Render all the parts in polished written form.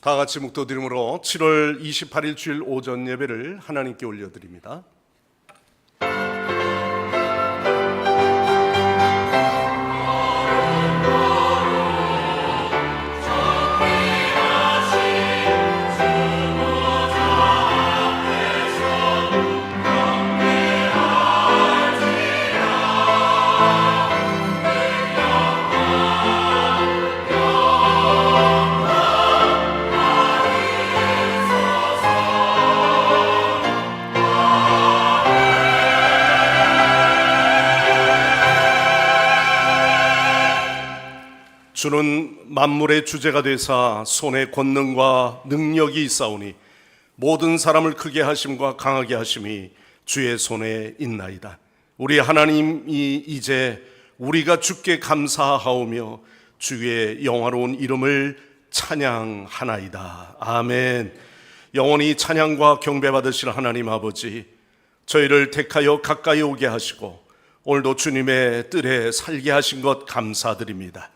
다 같이 묵도드림으로 7월 28일 주일 오전 예배를 하나님께 올려드립니다. 주는 만물의 주제가 되사 손에 권능과 능력이 있사오니 모든 사람을 크게 하심과 강하게 하심이 주의 손에 있나이다. 우리 하나님이 이제 우리가 주께 감사하오며 주의 영화로운 이름을 찬양하나이다. 아멘. 영원히 찬양과 경배받으실 하나님 아버지, 저희를 택하여 가까이 오게 하시고 오늘도 주님의 뜰에 살게 하신 것 감사드립니다.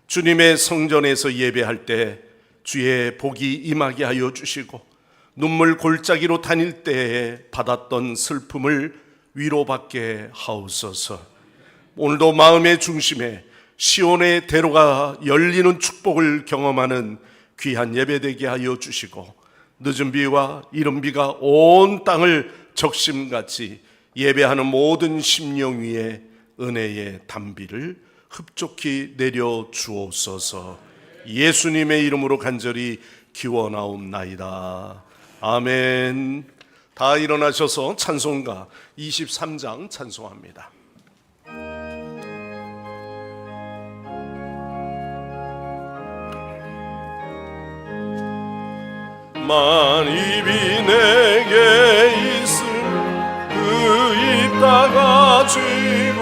주님의 성전에서 예배할 때 주의 복이 임하게 하여 주시고 눈물 골짜기로 다닐 때에 받았던 슬픔을 위로받게 하옵소서. 오늘도 마음의 중심에 시온의 대로가 열리는 축복을 경험하는 귀한 예배되게 하여 주시고 늦은 비와 이른 비가 온 땅을 적심같이 예배하는 모든 심령 위에 은혜의 단비를 흡족히 내려 주옵소서. 예수님의 이름으로 간절히 기원하옵나이다. 아멘. 다 일어나셔서 찬송가 23장 찬송합니다. 만입이 내게 있을 그 입 닫아지고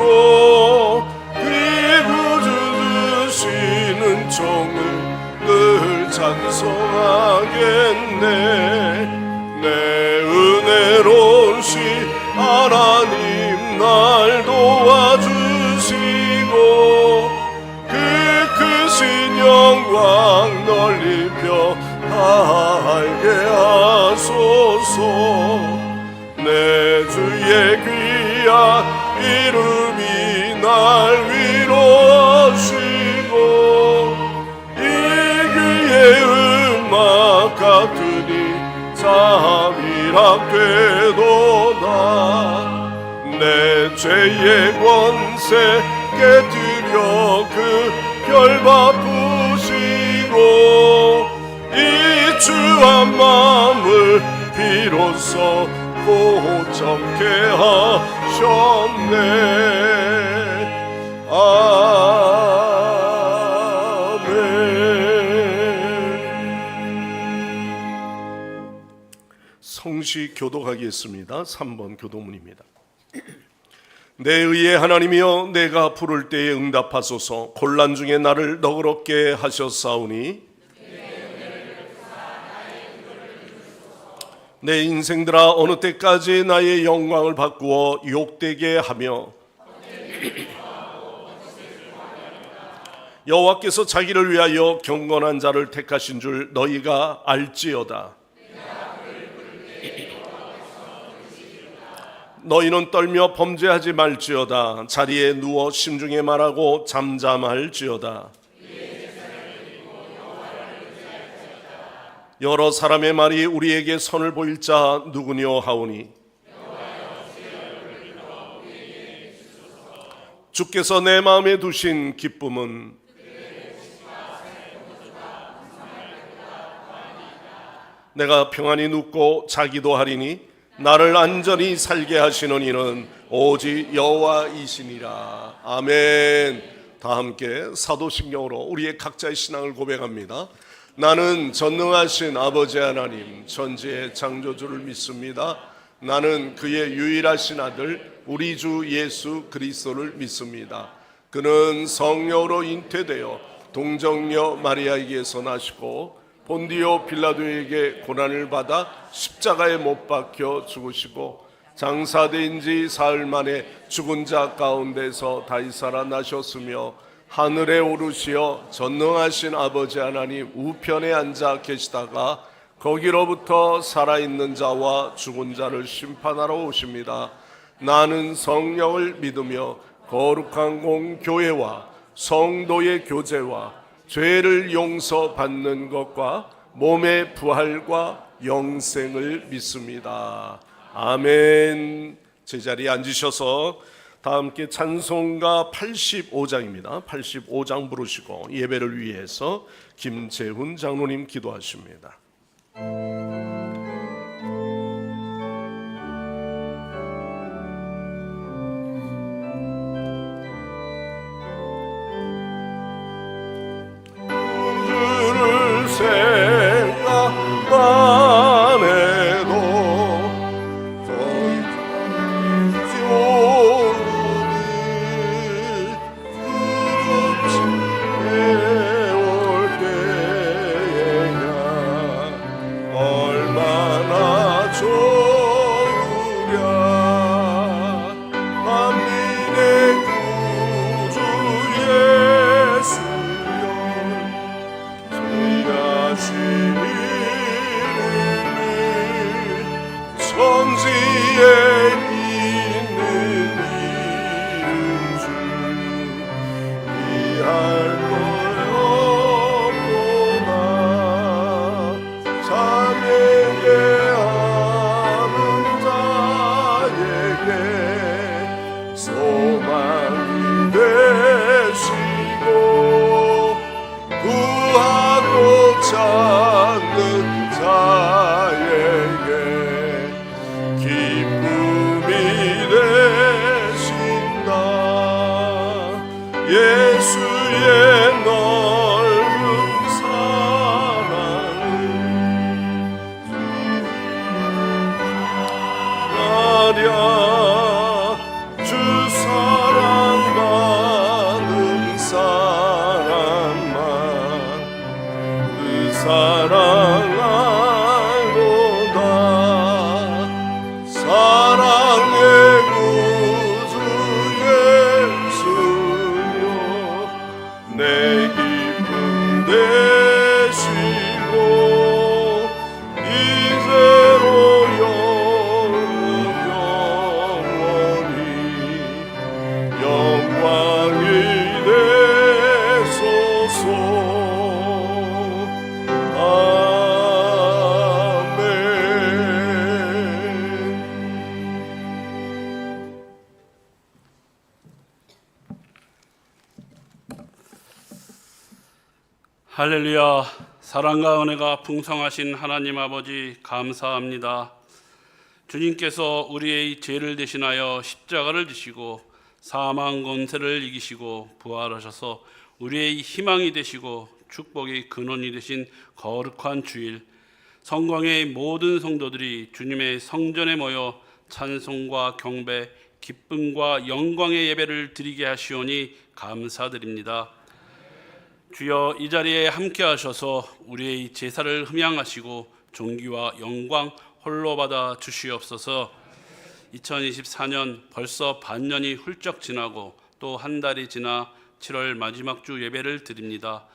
주시는 종을 늘 찬송하겠네. 내 은혜로우신 하나님 날 도와주시고 그 크신 영광 널리 펴알게 하소서. 내 주의 귀한 이름이 날 위로하시고 이 귀의 음악 같으니 잠이라 되도다. 내 죄의 권세 깨뜨려 그 결 바쁘시고 이 주한 마음을 비로소 고점케 하셨네. 아멘. 성시 교독하겠습니다. 3번 교도문입니다. 내 의의 하나님이여, 내가 부를 때에 응답하소서. 곤란 중에 나를 너그럽게 하셨사오니 내 인생들아, 어느 때까지 나의 영광을 바꾸어 욕되게 하며 여호와께서 자기를 위하여 경건한 자를 택하신 줄 너희가 알지어다. 너희는 떨며 범죄하지 말지어다. 자리에 누워 심중에 말하고 잠잠할지어다. 여러 사람의 말이 우리에게 선을 보일 자 누구뇨 하오니 주께서 내 마음에 두신 기쁨은 내가 평안히 눕고 자기도 하리니 나를 안전히 살게 하시는 이는 오직 여호와이시니라. 아멘. 다 함께 사도신경으로 우리의 각자의 신앙을 고백합니다. 나는 전능하신 아버지 하나님 천지의 창조주를 믿습니다. 나는 그의 유일하신 아들 우리 주 예수 그리스도를 믿습니다. 그는 성령으로 잉태되어 동정녀 마리아에게서 나시고 본디오 빌라도에게 고난을 받아 십자가에 못 박혀 죽으시고 장사된 지 사흘 만에 죽은 자 가운데서 다시 살아나셨으며 하늘에 오르시어 전능하신 아버지 하나님 우편에 앉아 계시다가 거기로부터 살아있는 자와 죽은 자를 심판하러 오십니다. 나는 성령을 믿으며 거룩한 공교회와 성도의 교제와 죄를 용서받는 것과 몸의 부활과 영생을 믿습니다. 아멘. 제자리에 앉으셔서 다 함께 찬송가 85장입니다. 85장 부르시고 예배를 위해서 김재훈 장로님 기도하십니다. 주를 생각만 해도 할렐루야. 사랑과 은혜가 풍성하신 하나님 아버지 감사합니다. 주님께서 우리의 죄를 대신하여 십자가를 지시고 사망 권세를 이기시고 부활하셔서 우리의 희망이 되시고 축복의 근원이 되신 거룩한 주일, 성광의 모든 성도들이 주님의 성전에 모여 찬송과 경배, 기쁨과 영광의 예배를 드리게 하시오니 감사드립니다. 주여, 이 자리에 함께 하셔서 우리의 제사를 흠양하시고 존귀와 영광 홀로 받아 주시옵소서. 2024년 벌써 반년이 훌쩍 지나고 또 한 달이 지나 7월 마지막 주 예배를 드립니다.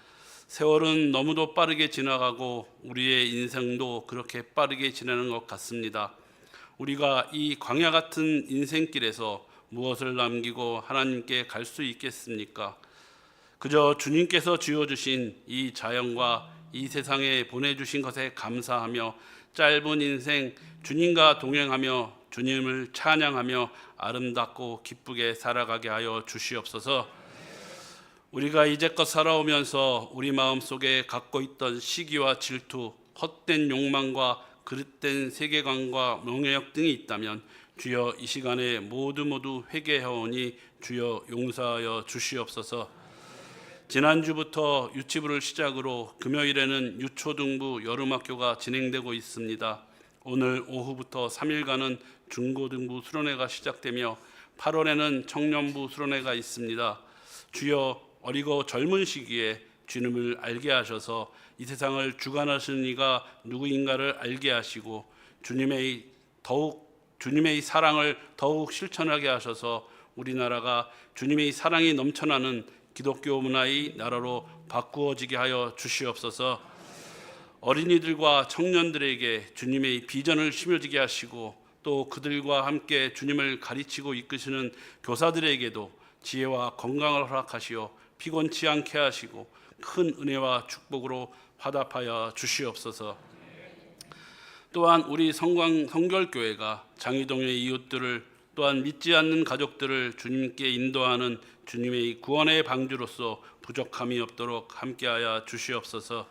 세월은 너무도 빠르게 지나가고 우리의 인생도 그렇게 빠르게 지나는 것 같습니다. 우리가 이 광야 같은 인생길에서 무엇을 남기고 하나님께 갈 수 있겠습니까? 그저 주님께서 지어주신 이 자연과 이 세상에 보내주신 것에 감사하며 짧은 인생 주님과 동행하며 주님을 찬양하며 아름답고 기쁘게 살아가게 하여 주시옵소서. 우리가 이제껏 살아오면서 우리 마음속에 갖고 있던 시기와 질투, 헛된 욕망과 그릇된 세계관과 명예욕 등이 있다면 주여 이 시간에 모두 회개하오니 주여 용서하여 주시옵소서. 지난주부터 유치부를 시작으로 금요일에는 유초등부 여름학교가 진행되고 있습니다. 오늘 오후부터 3일간은 중고등부 수련회가 시작되며 8월에는 청년부 수련회가 있습니다. 주여, 어리고 젊은 시기에 주님을 알게 하셔서 이 세상을 주관하시는 이가 누구인가를 알게 하시고 주님의 사랑을 더욱 실천하게 하셔서 우리나라가 주님의 사랑이 넘쳐나는 기독교 문화의 나라로 바꾸어지게 하여 주시옵소서. 어린이들과 청년들에게 주님의 비전을 심어지게 하시고 또 그들과 함께 주님을 가르치고 이끄시는 교사들에게도 지혜와 건강을 허락하시어 피곤치 않게 하시고 큰 은혜와 축복으로 화답하여 주시옵소서. 또한 우리 성결교회가 장희동의 이웃들을 또한 믿지 않는 가족들을 주님께 인도하는 주님의 구원의 방주로서 부족함이 없도록 함께하여 주시옵소서.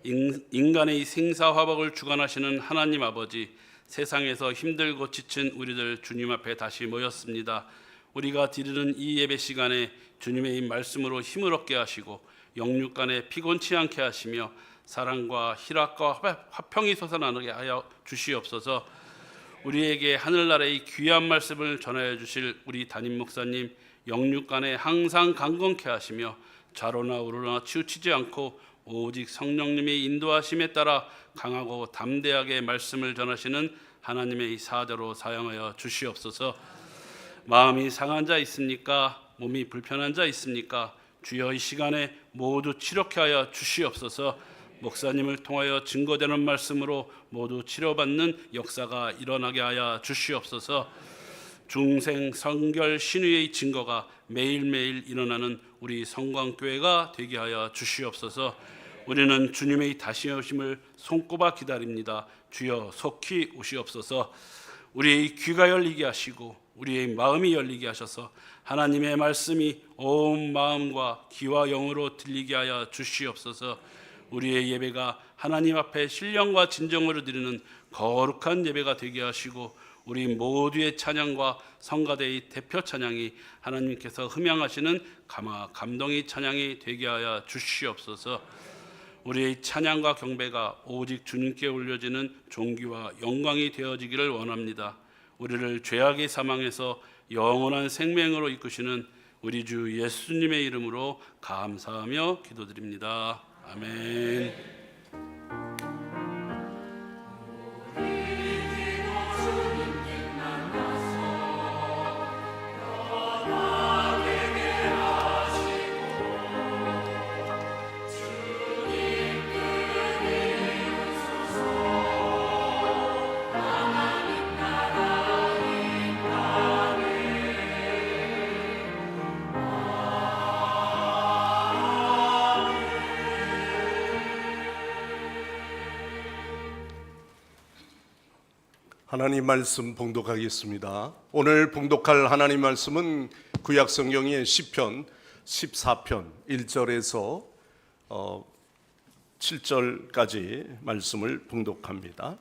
인간의 생사화복을 주관하시는 하나님 아버지, 세상에서 힘들고 지친 우리들 주님 앞에 다시 모였습니다. 우리가 드리는 이 예배 시간에 주님의 말씀으로 힘을 얻게 하시고 영육간에 피곤치 않게 하시며 사랑과 희락과 화평이 솟아나게 하여 주시옵소서. 우리에게 하늘나라의 귀한 말씀을 전하여 주실 우리 담임 목사님 영육간에 항상 강건케 하시며 좌로나 우로나 치우치지 않고 오직 성령님의 인도하심에 따라 강하고 담대하게 말씀을 전하시는 하나님의 사자로 사용하여 주시옵소서. 마음이 상한 자 있습니까? 몸이 불편한 자 있습니까? 주여 이 시간에 모두 치료케 하여 주시옵소서. 목사님을 통하여 증거되는 말씀으로 모두 치료받는 역사가 일어나게 하여 주시옵소서. 중생 성결 신유의 증거가 매일매일 일어나는 우리 성광교회가 되게 하여 주시옵소서. 우리는 주님의 다시 오심을 손꼽아 기다립니다. 주여 속히 오시옵소서. 우리의 귀가 열리게 하시고 우리의 마음이 열리게 하셔서 하나님의 말씀이 온 마음과 귀와 영으로 들리게 하여 주시옵소서. 우리의 예배가 하나님 앞에 신령과 진정으로 드리는 거룩한 예배가 되게 하시고 우리 모두의 찬양과 성가대의 대표 찬양이 하나님께서 흠양하시는 감동의 찬양이 되게 하여 주시옵소서. 우리의 찬양과 경배가 오직 주님께 올려지는 존귀와 영광이 되어지기를 원합니다. 우리를 죄악의 사망에서 영원한 생명으로 이끄시는 우리 주 예수님의 이름으로 감사하며 기도드립니다. 아멘. 하나님 말씀 봉독하겠습니다. 오늘 봉독할 하나님 말씀은 구약 성경의 시편 14편 1절에서 7절까지 말씀을 봉독합니다.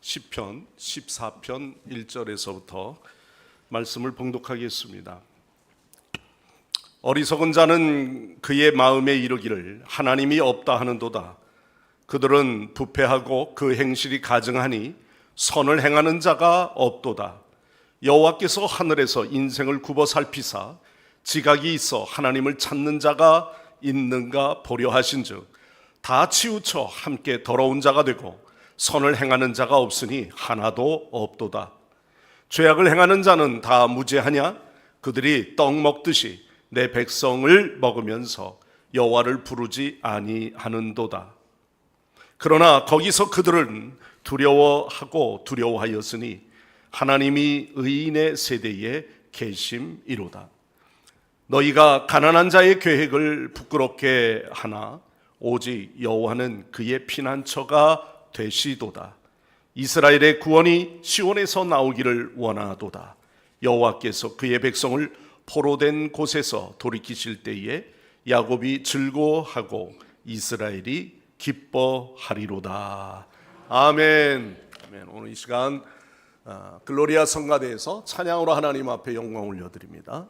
시편 14편 1절에서부터 말씀을 봉독하겠습니다. 어리석은 자는 그의 마음에 이르기를 하나님이 없다 하는도다. 그들은 부패하고 그 행실이 가증하니 선을 행하는 자가 없도다. 여호와께서 하늘에서 인생을 굽어 살피사 지각이 있어 하나님을 찾는 자가 있는가 보려 하신즉 다 치우쳐 함께 더러운 자가 되고 선을 행하는 자가 없으니 하나도 없도다. 죄악을 행하는 자는 다 무죄하냐? 그들이 떡 먹듯이 내 백성을 먹으면서 여호와를 부르지 아니하는도다. 그러나 거기서 그들은 두려워하고 두려워하였으니 하나님이 의인의 세대에 계심이로다. 너희가 가난한 자의 계획을 부끄럽게 하나 오직 여호와는 그의 피난처가 되시도다. 이스라엘의 구원이 시온에서 나오기를 원하도다. 여호와께서 그의 백성을 포로된 곳에서 돌이키실 때에 야곱이 즐거워하고 이스라엘이 기뻐하리로다. 아멘. 아멘. 오늘 이 시간 글로리아 성가대에서 찬양으로 하나님 앞에 영광 올려드립니다.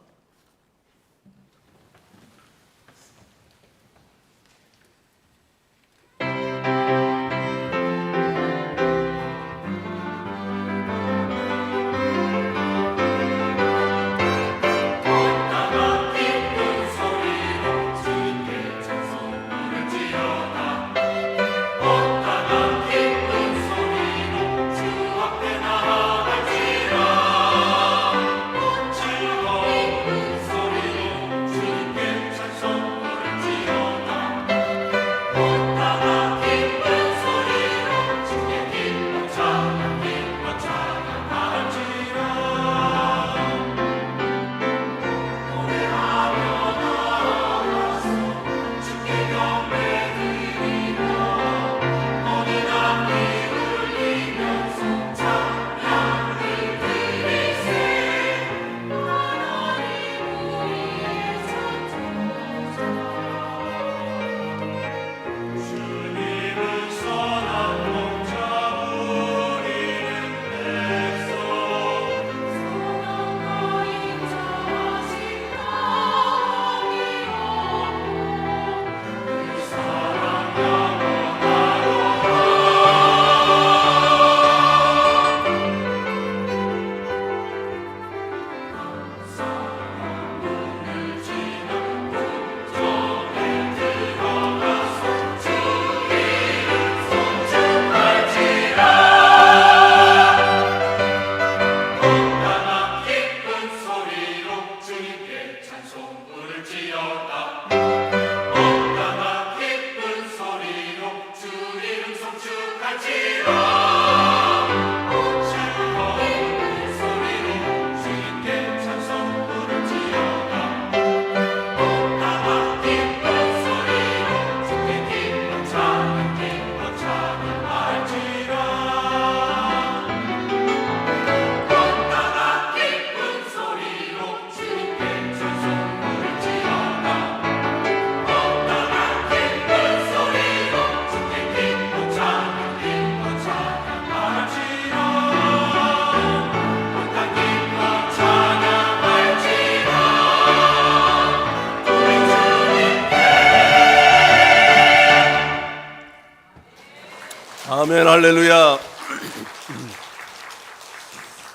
아멘, 할렐루야.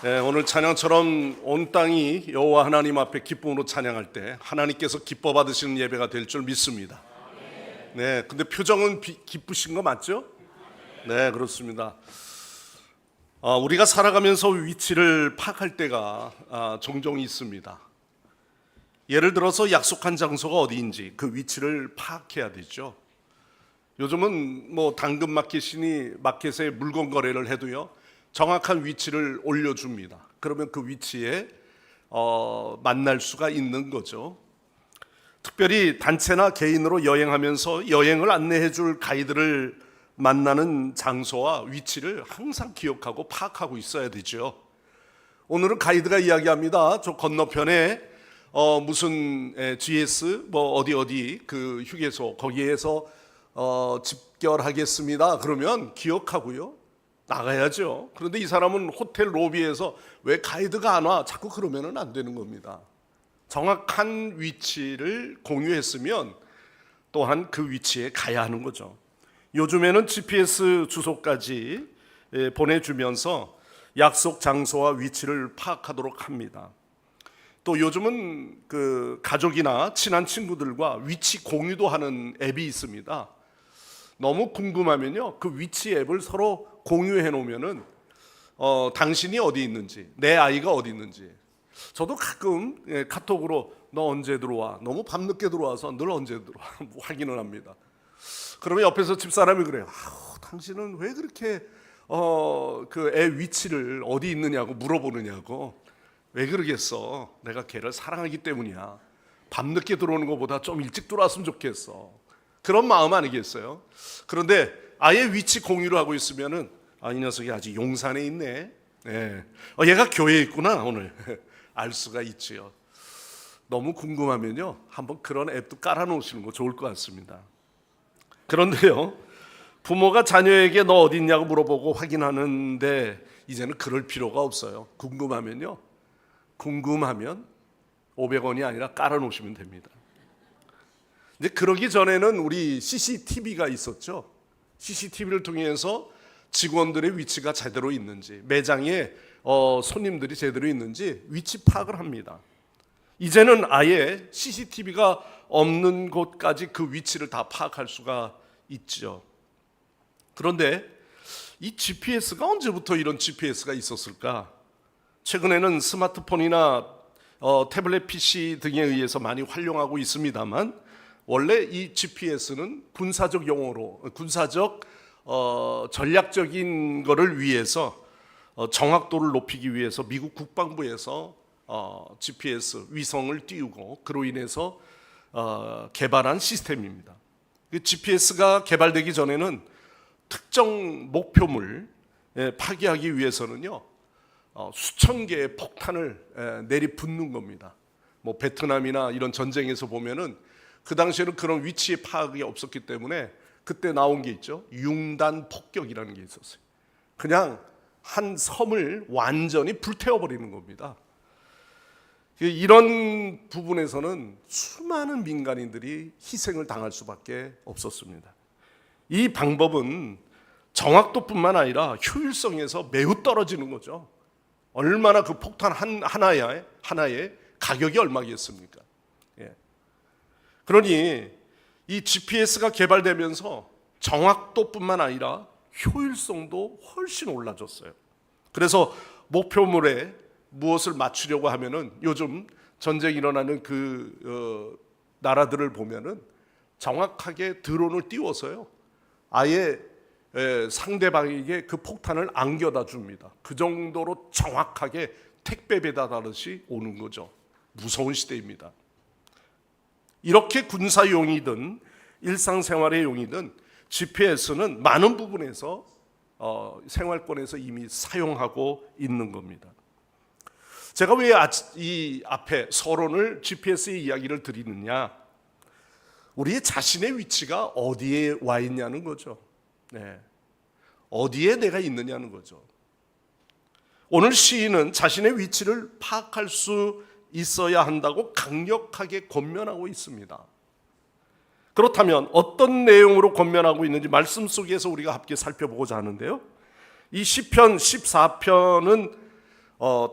네, 오늘 찬양처럼 온 땅이 여호와 하나님 앞에 기쁨으로 찬양할 때 하나님께서 기뻐 받으시는 예배가 될 줄 믿습니다. 네, 근데 표정은 기쁘신 거 맞죠? 네, 그렇습니다. 우리가 살아가면서 위치를 파악할 때가 종종 있습니다. 예를 들어서 약속한 장소가 어디인지 그 위치를 파악해야 되죠. 요즘은 뭐 당근 마켓에 물건 거래를 해도요, 정확한 위치를 올려줍니다. 그러면 그 위치에 만날 수가 있는 거죠. 특별히 단체나 개인으로 여행하면서 여행을 안내해 줄 가이드를 만나는 장소와 위치를 항상 기억하고 파악하고 있어야 되죠. 오늘은 가이드가 이야기합니다. 저 건너편에 무슨 GS 뭐 어디 그 휴게소 거기에서 집결하겠습니다. 그러면 기억하고요, 나가야죠. 그런데 이 사람은 호텔 로비에서 왜 가이드가 안 와? 자꾸 그러면은 안 되는 겁니다. 정확한 위치를 공유했으면 또한 그 위치에 가야 하는 거죠. 요즘에는 GPS 주소까지 보내주면서 약속 장소와 위치를 파악하도록 합니다. 또 요즘은 그 가족이나 친한 친구들과 위치 공유도 하는 앱이 있습니다. 너무 궁금하면요, 그 위치 앱을 서로 공유해 놓으면은 당신이 어디 있는지, 내 아이가 어디 있는지. 저도 가끔 카톡으로 너 언제 들어와? 너무 밤늦게 들어와서 늘 언제 들어와? 확인을 합니다. 그러면 옆에서 집사람이 그래요. 당신은 왜 그렇게 그 애 위치를 어디 있느냐고 물어보느냐고. 왜 그러겠어? 내가 걔를 사랑하기 때문이야. 밤늦게 들어오는 것보다 좀 일찍 들어왔으면 좋겠어. 그런 마음 아니겠어요? 그런데 아예 위치 공유를 하고 있으면은 이 녀석이 아직 용산에 있네. 네. 얘가 교회에 있구나 오늘. 알 수가 있지요. 너무 궁금하면요, 한번 그런 앱도 깔아놓으시는 거 좋을 것 같습니다. 그런데요, 부모가 자녀에게 너 어디 있냐고 물어보고 확인하는데 이제는 그럴 필요가 없어요. 궁금하면 500원이 아니라 깔아놓으시면 됩니다. 근데 그러기 전에는 우리 CCTV가 있었죠. CCTV를 통해서 직원들의 위치가 제대로 있는지, 매장에 손님들이 제대로 있는지 위치 파악을 합니다. 이제는 아예 CCTV가 없는 곳까지 그 위치를 다 파악할 수가 있죠. 그런데 이 GPS가 언제부터 이런 GPS가 있었을까? 최근에는 스마트폰이나 태블릿 PC 등에 의해서 많이 활용하고 있습니다만, 원래 이 GPS는 군사적 용어로, 군사적 전략적인 거를 위해서 정확도를 높이기 위해서 미국 국방부에서 GPS 위성을 띄우고 그로 인해서 개발한 시스템입니다. GPS가 개발되기 전에는 특정 목표물 파괴하기 위해서는요, 수천 개의 폭탄을 내리붓는 겁니다. 뭐 베트남이나 이런 전쟁에서 보면은 그 당시에는 그런 위치 파악이 없었기 때문에 그때 나온 게 있죠. 융단 폭격이라는 게 있었어요. 그냥 한 섬을 완전히 불태워버리는 겁니다. 이런 부분에서는 수많은 민간인들이 희생을 당할 수밖에 없었습니다. 이 방법은 정확도뿐만 아니라 효율성에서 매우 떨어지는 거죠. 얼마나 그 폭탄 하나에 가격이 얼마겠습니까? 예. 그러니 이 GPS가 개발되면서 정확도뿐만 아니라 효율성도 훨씬 올라졌어요. 그래서 목표물에 무엇을 맞추려고 하면은 요즘 전쟁이 일어나는 그 나라들을 보면은 정확하게 드론을 띄워서요, 아예 상대방에게 그 폭탄을 안겨다 줍니다. 그 정도로 정확하게 택배 배달하듯이 오는 거죠. 무서운 시대입니다. 이렇게 군사용이든 일상생활의 용이든 GPS는 많은 부분에서 생활권에서 이미 사용하고 있는 겁니다. 제가 왜 이 앞에 서론을 GPS의 이야기를 드리느냐? 우리의 자신의 위치가 어디에 와 있냐는 거죠. 네. 어디에 내가 있느냐는 거죠. 오늘 시인은 자신의 위치를 파악할 수 있어야 한다고 강력하게 권면하고 있습니다. 그렇다면 어떤 내용으로 권면하고 있는지 말씀 속에서 우리가 함께 살펴보고자 하는데요. 이 시편 14편은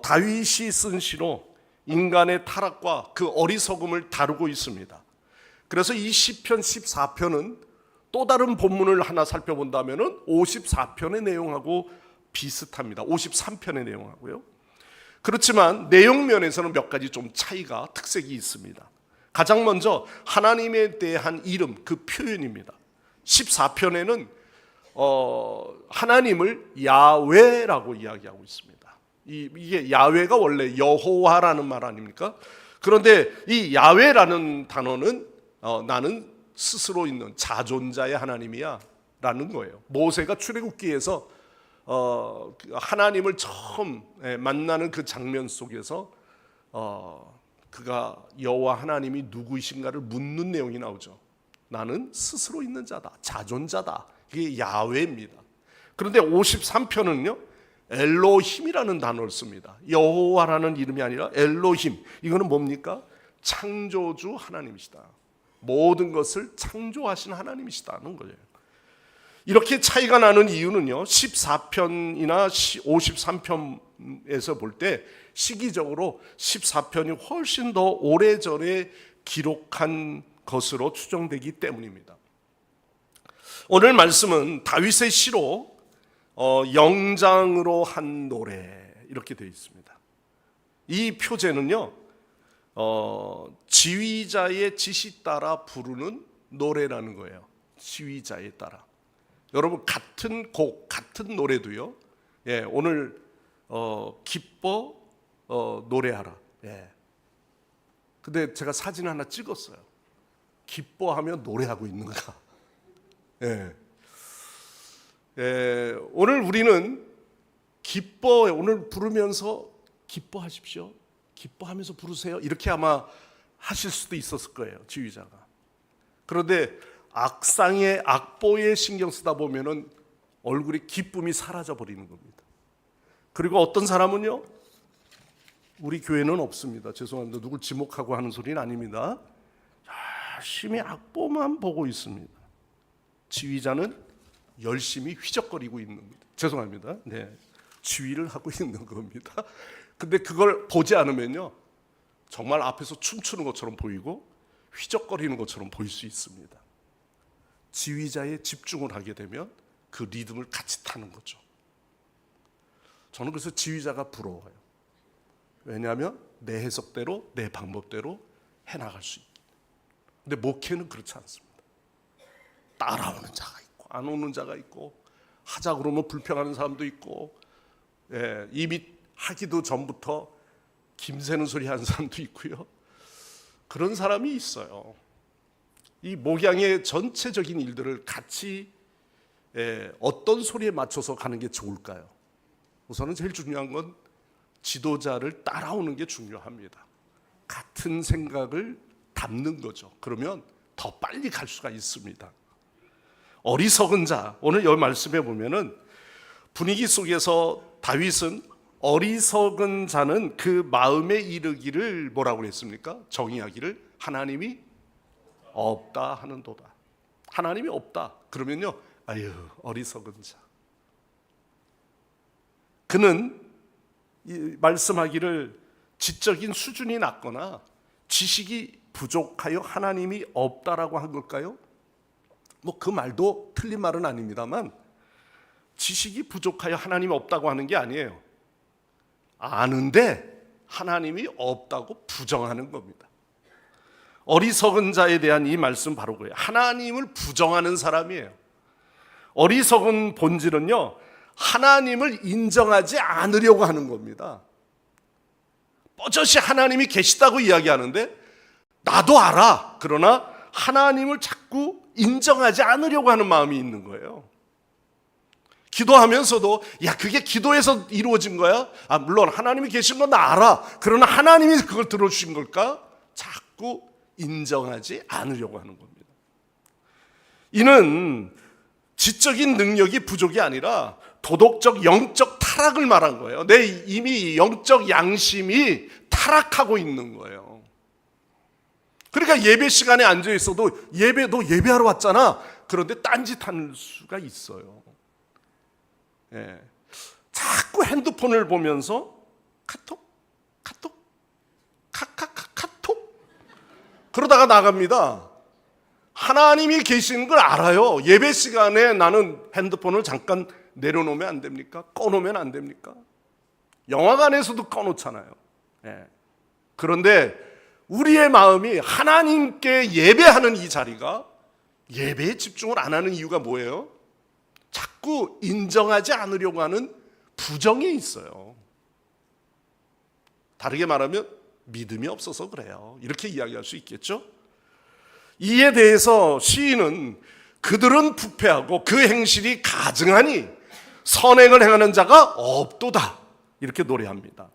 다윗이 쓴 시로 인간의 타락과 그 어리석음을 다루고 있습니다. 그래서 이 시편 14편은 또 다른 본문을 하나 살펴본다면은 54편의 내용하고 비슷합니다. 53편의 내용하고요. 그렇지만 내용 면에서는 몇 가지 좀 차이가 특색이 있습니다. 가장 먼저 하나님에 대한 이름, 그 표현입니다. 14편에는 하나님을 야훼라고 이야기하고 있습니다. 이게 야훼가 원래 여호와라는 말 아닙니까? 그런데 이 야훼라는 단어는 나는 스스로 있는 자존자의 하나님이야 라는 거예요. 모세가 출애굽기에서 하나님을 처음 만나는 그 장면 속에서 그가 여호와 하나님이 누구이신가를 묻는 내용이 나오죠. 나는 스스로 있는 자다, 자존자다. 이게 야훼입니다. 그런데 53편은요 엘로힘이라는 단어를 씁니다. 여호와라는 이름이 아니라 엘로힘. 이거는 뭡니까? 창조주 하나님이시다. 모든 것을 창조하신 하나님이시다는 거예요. 이렇게 차이가 나는 이유는요 14편이나 53편에서 볼 때 시기적으로 14편이 훨씬 더 오래전에 기록한 것으로 추정되기 때문입니다. 오늘 말씀은 다윗의 시로 영장으로 한 노래 이렇게 되어 있습니다. 이 표제는요 지휘자의 지시 따라 부르는 노래라는 거예요. 지휘자에 따라. 여러분 같은 곡, 같은 노래도요. 오늘 기뻐 노래하라. 근데 제가 사진 하나 찍었어요. 기뻐하며 노래하고 있는가? 오늘 우리는 오늘 부르면서 기뻐하십시오. 기뻐하면서 부르세요. 이렇게 아마 하실 수도 있었을 거예요, 지휘자가. 그런데 악상의 악보에 신경 쓰다 보면은 얼굴에 기쁨이 사라져 버리는 겁니다. 그리고 어떤 사람은요, 우리 교회는 없습니다. 죄송합니다. 누굴 지목하고 하는 소리는 아닙니다. 열심히 악보만 보고 있습니다. 지휘자는 열심히 휘적거리고 있는 겁니다. 죄송합니다. 지휘를 하고 있는 겁니다. 근데 그걸 보지 않으면요, 정말 앞에서 춤추는 것처럼 보이고 휘적거리는 것처럼 보일 수 있습니다. 지휘자에 집중을 하게 되면 그 리듬을 같이 타는 거죠. 저는 그래서 지휘자가 부러워요. 왜냐하면 내 해석대로, 내 방법대로 해나갈 수 있기. 근데 목회는 그렇지 않습니다. 따라오는 자가 있고 안 오는 자가 있고 하자 그러면 불평하는 사람도 있고 이미 하기도 전부터 김새는 소리 하는 사람도 있고요. 그런 사람이 있어요. 이 목양의 전체적인 일들을 같이 어떤 소리에 맞춰서 가는 게 좋을까요? 우선은 제일 중요한 건 지도자를 따라오는 게 중요합니다. 같은 생각을 담는 거죠. 그러면 더 빨리 갈 수가 있습니다. 어리석은 자, 오늘 여기 말씀해 보면은 분위기 속에서 다윗은 어리석은 자는 그 마음에 이르기를 뭐라고 했습니까? 정의하기를 하나님이 없다 하는도다. 하나님이 없다. 그러면요, 아유 어리석은 자. 그는 말씀하기를 지적인 수준이 낮거나 지식이 부족하여 하나님이 없다라고 한 걸까요? 뭐 그 말도 틀린 말은 아닙니다만 지식이 부족하여 하나님이 없다고 하는 게 아니에요. 아는데 하나님이 없다고 부정하는 겁니다. 어리석은 자에 대한 이 말씀 바로 그래요. 하나님을 부정하는 사람이에요. 어리석은 본질은요, 하나님을 인정하지 않으려고 하는 겁니다. 뻗젓이 하나님이 계시다고 이야기하는데 나도 알아. 그러나 하나님을 자꾸 인정하지 않으려고 하는 마음이 있는 거예요. 기도하면서도 야 그게 기도에서 이루어진 거야? 물론 하나님이 계신 건 나 알아. 그러나 하나님이 그걸 들어주신 걸까? 자꾸 인정하지 않으려고 하는 겁니다. 이는 지적인 능력이 부족이 아니라 도덕적 영적 타락을 말한 거예요. 내 이미 영적 양심이 타락하고 있는 거예요. 그러니까 내가 예배 시간에 앉아 있어도 너 예배하러 왔잖아. 그런데 딴짓할 수가 있어요. 예. 자꾸 핸드폰을 보면서 카톡 그러다가 나갑니다. 하나님이 계시는 걸 알아요. 예배 시간에 나는 핸드폰을 잠깐 내려놓으면 안 됩니까? 꺼놓으면 안 됩니까? 영화관에서도 꺼놓잖아요. 예. 그런데 우리의 마음이 하나님께 예배하는 이 자리가 예배에 집중을 안 하는 이유가 뭐예요? 자꾸 인정하지 않으려고 하는 부정이 있어요. 다르게 말하면 믿음이 없어서 그래요. 이렇게 이야기할 수 있겠죠? 이에 대해서 시인은 그들은 부패하고 그 행실이 가증하니 선행을 행하는 자가 없도다. 이렇게 노래합니다.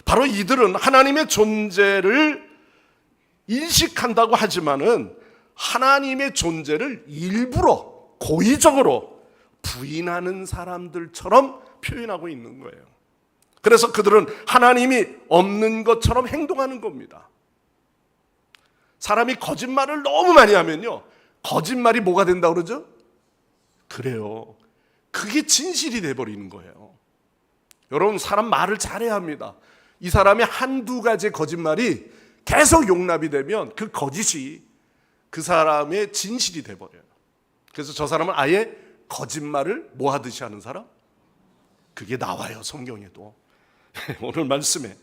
바로 이들은 하나님의 존재를 인식한다고 하지만은 하나님의 존재를 일부러 고의적으로 부인하는 사람들처럼 표현하고 있는 거예요. 그래서 그들은 하나님이 없는 것처럼 행동하는 겁니다. 사람이 거짓말을 너무 많이 하면요, 거짓말이 뭐가 된다고 그러죠? 그래요. 그게 진실이 돼버리는 거예요. 여러분, 사람 말을 잘해야 합니다. 이 사람의 한두 가지 거짓말이 계속 용납이 되면 그 거짓이 그 사람의 진실이 돼버려요. 그래서 저 사람은 아예 거짓말을 뭐 하듯이 하는 사람? 그게 나와요, 성경에도. 오늘 말씀에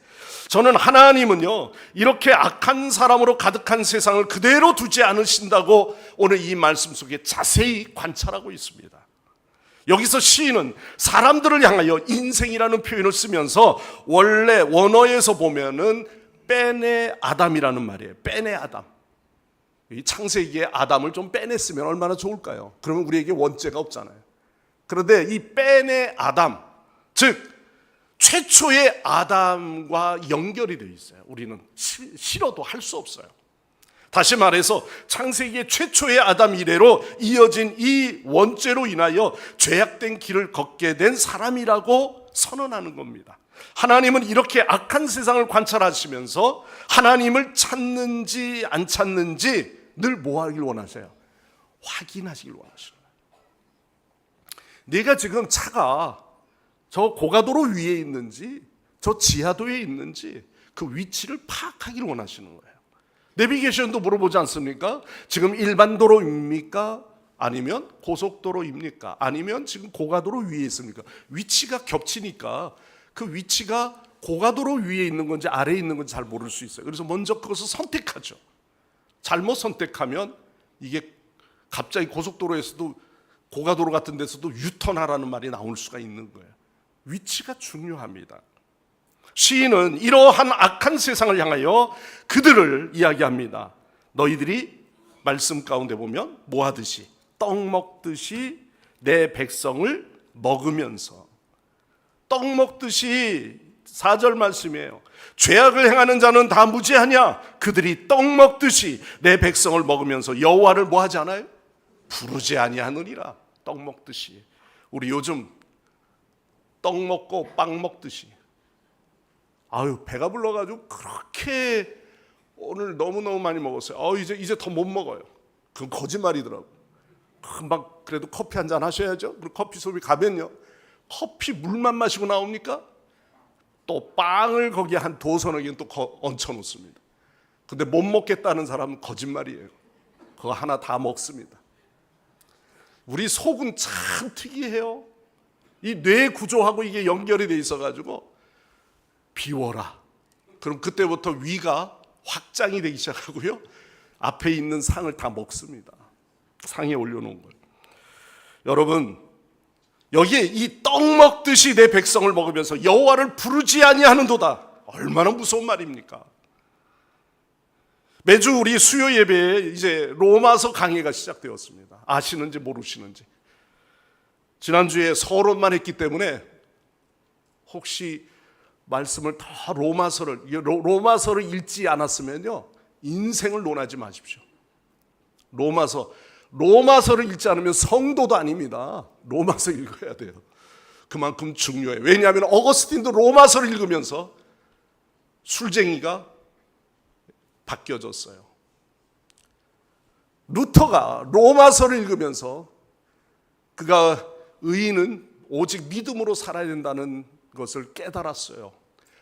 저는 하나님은요, 이렇게 악한 사람으로 가득한 세상을 그대로 두지 않으신다고 오늘 이 말씀 속에 자세히 관찰하고 있습니다. 여기서 시인은 사람들을 향하여 인생이라는 표현을 쓰면서 원래 원어에서 보면은 빼내 아담이라는 말이에요. 빼내 아담. 이 창세기에 아담을 좀 빼냈으면 얼마나 좋을까요? 그러면 우리에게 원죄가 없잖아요. 그런데 이 빼내 아담, 즉 최초의 아담과 연결이 되어 있어요. 우리는 싫어도 할 수 없어요. 다시 말해서 창세기의 최초의 아담 이래로 이어진 이 원죄로 인하여 죄악된 길을 걷게 된 사람이라고 선언하는 겁니다. 하나님은 이렇게 악한 세상을 관찰하시면서 하나님을 찾는지 안 찾는지 늘 뭐 하길 원하세요? 확인하시길 원하시는 거예요. 내가 지금 차가 저 고가도로 위에 있는지 저 지하도에 있는지 그 위치를 파악하길 원하시는 거예요. 내비게이션도 물어보지 않습니까? 지금 일반 도로입니까? 아니면 고속도로입니까? 아니면 지금 고가도로 위에 있습니까? 위치가 겹치니까 그 위치가 고가도로 위에 있는 건지 아래에 있는 건지 잘 모를 수 있어요. 그래서 먼저 그것을 선택하죠. 잘못 선택하면 이게 갑자기 고속도로에서도 고가도로 같은 데서도 유턴하라는 말이 나올 수가 있는 거예요. 위치가 중요합니다. 시인은 이러한 악한 세상을 향하여 그들을 이야기합니다. 너희들이 말씀 가운데 보면 뭐 하듯이 떡 먹듯이 내 백성을 먹으면서, 떡 먹듯이 4절 말씀이에요. 죄악을 행하는 자는 다 무지하냐? 그들이 떡 먹듯이 내 백성을 먹으면서 여호와를 뭐 하지 않아요? 부르지 아니하느니라. 떡 먹듯이. 우리 요즘 떡 먹고 빵 먹듯이, 아유 배가 불러가지고 그렇게 오늘 너무너무 많이 먹었어요. 이제 더 못 먹어요. 그건 거짓말이더라고. 금방 그래도 커피 한잔 하셔야죠. 그리고 커피숍에 가면요, 커피 물만 마시고 나옵니까? 또 빵을 거기에 한 도서너 개는 또 얹혀 놓습니다. 근데 못 먹겠다는 사람은 거짓말이에요. 그거 하나 다 먹습니다. 우리 속은 참 특이해요. 이 뇌 구조하고 이게 연결이 돼 있어가지고 비워라. 그럼 그때부터 위가 확장이 되기 시작하고요, 앞에 있는 상을 다 먹습니다. 상에 올려놓은 걸. 여러분, 여기에 이 떡 먹듯이 내 백성을 먹으면서 여호와를 부르지 아니하는도다. 얼마나 무서운 말입니까? 매주 우리 수요 예배에 이제 로마서 강해가 시작되었습니다. 아시는지 모르시는지. 지난주에 서론만 했기 때문에 혹시 말씀을 다 로마서를 읽지 않았으면요, 인생을 논하지 마십시오. 로마서를 읽지 않으면 성도도 아닙니다. 로마서 읽어야 돼요. 그만큼 중요해요. 왜냐하면 어거스틴도 로마서를 읽으면서 술쟁이가 바뀌어졌어요. 루터가 로마서를 읽으면서 그가 의인은 오직 믿음으로 살아야 된다는 것을 깨달았어요.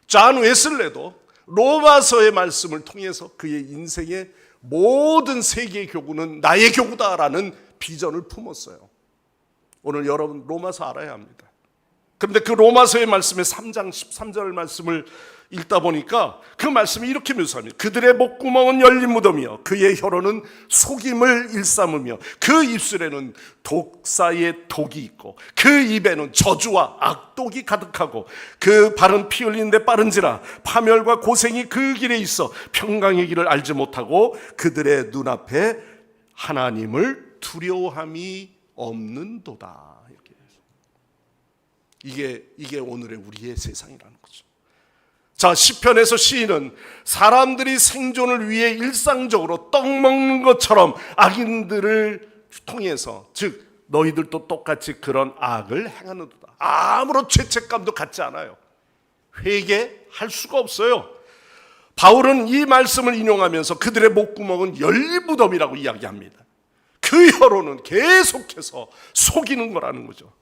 존 웨슬레도 로마서의 말씀을 통해서 그의 인생의 모든 세계의 교구는 나의 교구다라는 비전을 품었어요. 오늘 여러분 로마서 알아야 합니다. 그런데 그 로마서의 말씀의 3장 13절 말씀을 읽다 보니까 그 말씀이 이렇게 묘사합니다. 그들의 목구멍은 열린 무덤이요 그의 혀로는 속임을 일삼으며 그 입술에는 독사의 독이 있고 그 입에는 저주와 악독이 가득하고 그 발은 피 흘리는데 빠른지라 파멸과 고생이 그 길에 있어 평강의 길을 알지 못하고 그들의 눈앞에 하나님을 두려워함이 없는도다. 이게 오늘의 우리의 세상이라는 거죠. 자, 시편에서 시인은 사람들이 생존을 위해 일상적으로 떡 먹는 것처럼 악인들을 통해서, 즉 너희들도 똑같이 그런 악을 행하는도다. 아무런 죄책감도 갖지 않아요. 회개할 수가 없어요. 바울은 이 말씀을 인용하면서 그들의 목구멍은 열린 무덤이라고 이야기합니다. 그 혀로는 계속해서 속이는 거라는 거죠.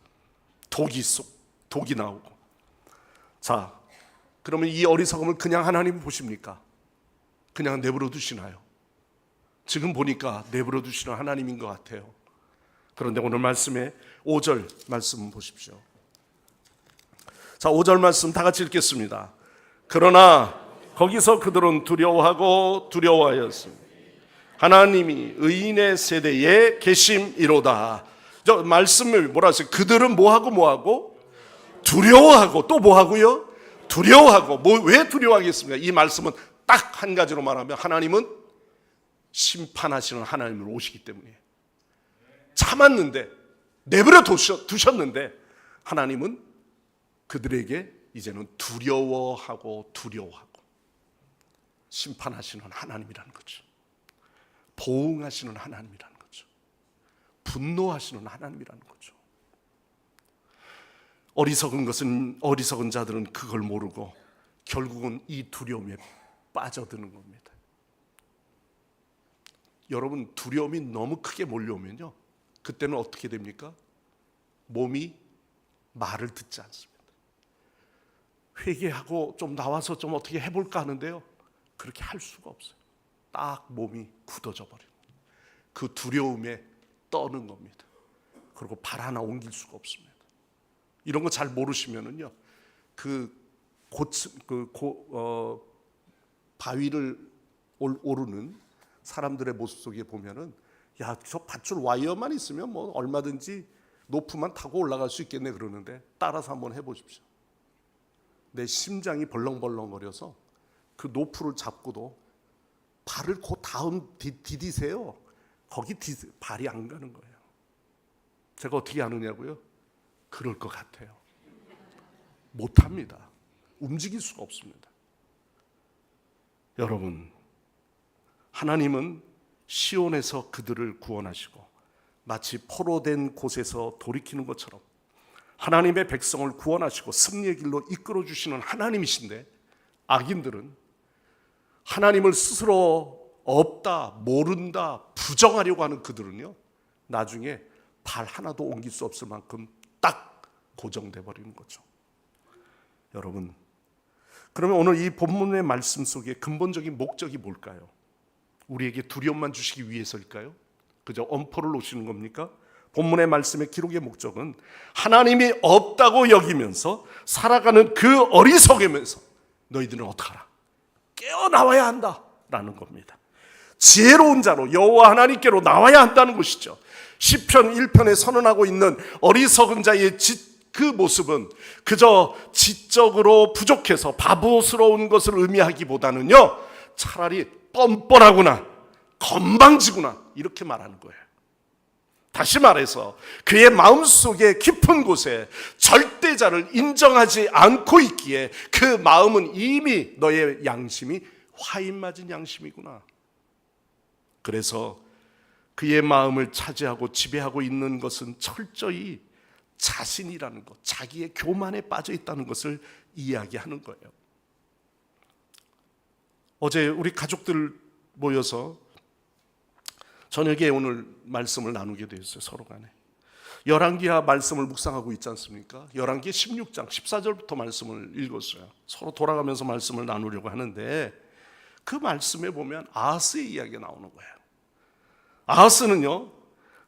독이 나오고. 자, 그러면 이 어리석음을 그냥 하나님 보십니까? 그냥 내버려 두시나요? 지금 보니까 내버려 두시는 하나님인 것 같아요. 그런데 오늘 말씀의 5절 말씀 보십시오. 자, 5절 말씀 다 같이 읽겠습니다. 그러나 거기서 그들은 두려워하고 두려워하였습니다. 하나님이 의인의 세대에 계심이로다. 저 말씀을 뭐라 했어요? 그들은 뭐하고 두려워하고 또 뭐하고요? 두려워하고. 왜 두려워하겠습니까? 이 말씀은 딱 한 가지로 말하면 하나님은 심판하시는 하나님으로 오시기 때문이에요. 참았는데, 내버려 두셨는데 하나님은 그들에게 이제는 두려워하고 심판하시는 하나님이라는 거죠. 보응하시는 하나님이라는 거죠. 분노하시는 하나님이라는 거죠. 어리석은 자들은 그걸 모르고 결국은 이 두려움에 빠져드는 겁니다. 여러분, 두려움이 너무 크게 몰려오면요, 그때는 어떻게 됩니까? 몸이 말을 듣지 않습니다. 회개하고 좀 나와서 좀 어떻게 해볼까 하는데요, 그렇게 할 수가 없어요. 딱 몸이 굳어져 버려요. 그 두려움에 떠는 겁니다. 그리고 발 하나 옮길 수가 없습니다. 이런 거 잘 모르시면은요, 바위를 오르는 사람들의 모습 속에 보면은, 야, 저 밧줄 와이어만 있으면 뭐 얼마든지 높이만 타고 올라갈 수 있겠네 그러는데, 따라서 한번 해보십시오. 내 심장이 벌렁벌렁거려서 그 노프를 잡고도 발을 그 다음 디디세요. 거기 발이 안 가는 거예요. 제가 어떻게 아느냐고요? 그럴 것 같아요. 못합니다. 움직일 수가 없습니다. 여러분, 하나님은 시온에서 그들을 구원하시고 마치 포로된 곳에서 돌이키는 것처럼 하나님의 백성을 구원하시고 승리의 길로 이끌어 주시는 하나님이신데, 악인들은 하나님을 스스로 없다, 모른다, 부정하려고 하는 그들은요, 나중에 발 하나도 옮길 수 없을 만큼 딱 고정돼 버리는 거죠. 여러분, 그러면 오늘 이 본문의 말씀 속에 근본적인 목적이 뭘까요? 우리에게 두려움만 주시기 위해서일까요? 그저 엄포를 놓으시는 겁니까? 본문의 말씀의 기록의 목적은 하나님이 없다고 여기면서 살아가는 그 어리석음에서 너희들은 어떡하라? 깨어나와야 한다라는 겁니다. 지혜로운 자로 여호와 하나님께로 나와야 한다는 것이죠. 시편 1편에 선언하고 있는 어리석은 자의 그 모습은 그저 지적으로 부족해서 바보스러운 것을 의미하기보다는요, 차라리 뻔뻔하구나, 건방지구나, 이렇게 말하는 거예요. 다시 말해서 그의 마음속의 깊은 곳에 절대자를 인정하지 않고 있기에 그 마음은 이미 너의 양심이 화인 맞은 양심이구나. 그래서 그의 마음을 차지하고 지배하고 있는 것은 철저히 자신이라는 것, 자기의 교만에 빠져 있다는 것을 이야기하는 거예요. 어제 우리 가족들 모여서 저녁에 오늘 말씀을 나누게 되었어요. 서로 간에 열왕기하 말씀을 묵상하고 있지 않습니까? 열왕기 16장 14절부터 말씀을 읽었어요. 서로 돌아가면서 말씀을 나누려고 하는데 그 말씀에 보면 아하스의 이야기가 나오는 거예요. 아하스는요,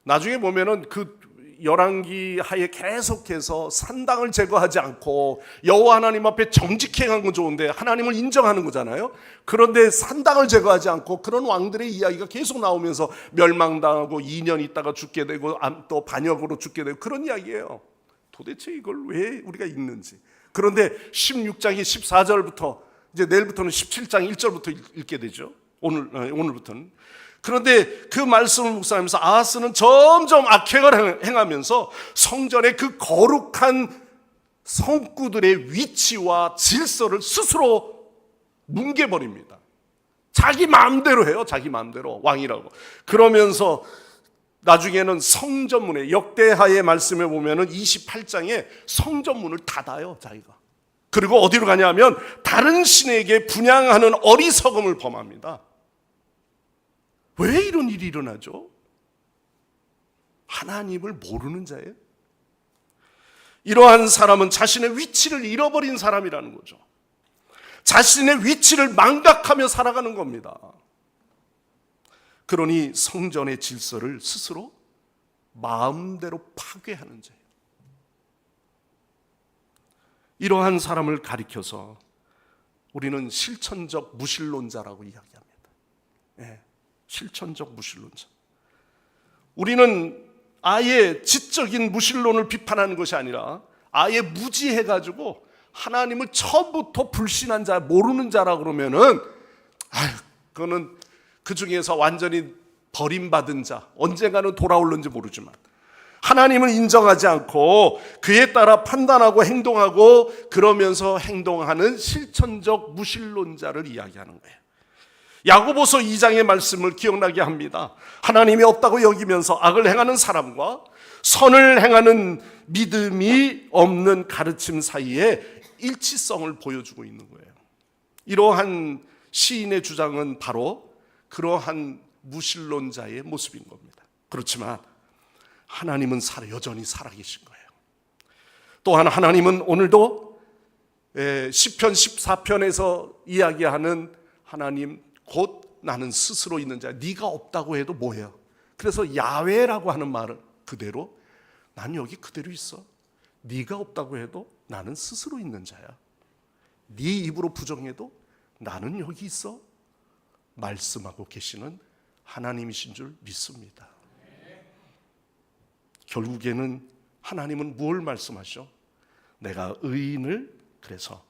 나중에 보면은 그 열왕기하에 계속해서 산당을 제거하지 않고 여호와 하나님 앞에 정직히 행한 건 좋은데 하나님을 인정하는 거잖아요. 그런데 산당을 제거하지 않고 그런 왕들의 이야기가 계속 나오면서 멸망당하고 2년 있다가 죽게 되고 또 반역으로 죽게 되고 그런 이야기예요. 도대체 이걸 왜 우리가 읽는지. 그런데 16장이 14절부터 이제 내일부터는 17장 1절부터 읽게 되죠. 오늘부터는. 그런데 그 말씀을 묵상하면서 아하스는 점점 악행을 행하면서 성전의 그 거룩한 성구들의 위치와 질서를 스스로 뭉개버립니다. 자기 마음대로 해요. 자기 마음대로 왕이라고. 그러면서 나중에는 성전문에 역대하의 말씀에 보면은 28장에 성전문을 닫아요. 자기가. 그리고 어디로 가냐면 다른 신에게 분향하는 어리석음을 범합니다. 왜 이런 일이 일어나죠? 하나님을 모르는 자예요. 이러한 사람은 자신의 위치를 잃어버린 사람이라는 거죠. 자신의 위치를 망각하며 살아가는 겁니다. 그러니 성전의 질서를 스스로 마음대로 파괴하는 자예요. 이러한 사람을 가리켜서 우리는 실천적 무신론자라고 이야기합니다. 예. 실천적 무신론자. 우리는 아예 지적인 무신론을 비판하는 것이 아니라 아예 무지해가지고 하나님을 처음부터 불신한 자, 모르는 자라 그러면은 그거는 그 중에서 완전히 버림받은 자, 언젠가는 돌아올는지 모르지만 하나님을 인정하지 않고 그에 따라 판단하고 행동하고 그러면서 행동하는 실천적 무신론자를 이야기하는 거예요. 야고보서 2장의 말씀을 기억나게 합니다. 하나님이 없다고 여기면서 악을 행하는 사람과 선을 행하는 믿음이 없는 가르침 사이에 일치성을 보여주고 있는 거예요. 이러한 시인의 주장은 바로 그러한 무신론자의 모습인 겁니다. 그렇지만 하나님은 여전히 살아계신 거예요. 또한 하나님은 오늘도 시편 14편에서 이야기하는 하나님 곧 나는 스스로 있는 자야. 네가 없다고 해도 뭐예요? 그래서 야훼라고 하는 말은 그대로 난 여기 그대로 있어. 네가 없다고 해도 나는 스스로 있는 자야. 네 입으로 부정해도 나는 여기 있어. 말씀하고 계시는 하나님이신 줄 믿습니다. 결국에는 하나님은 뭘 말씀하셔? 내가 의인을 그래서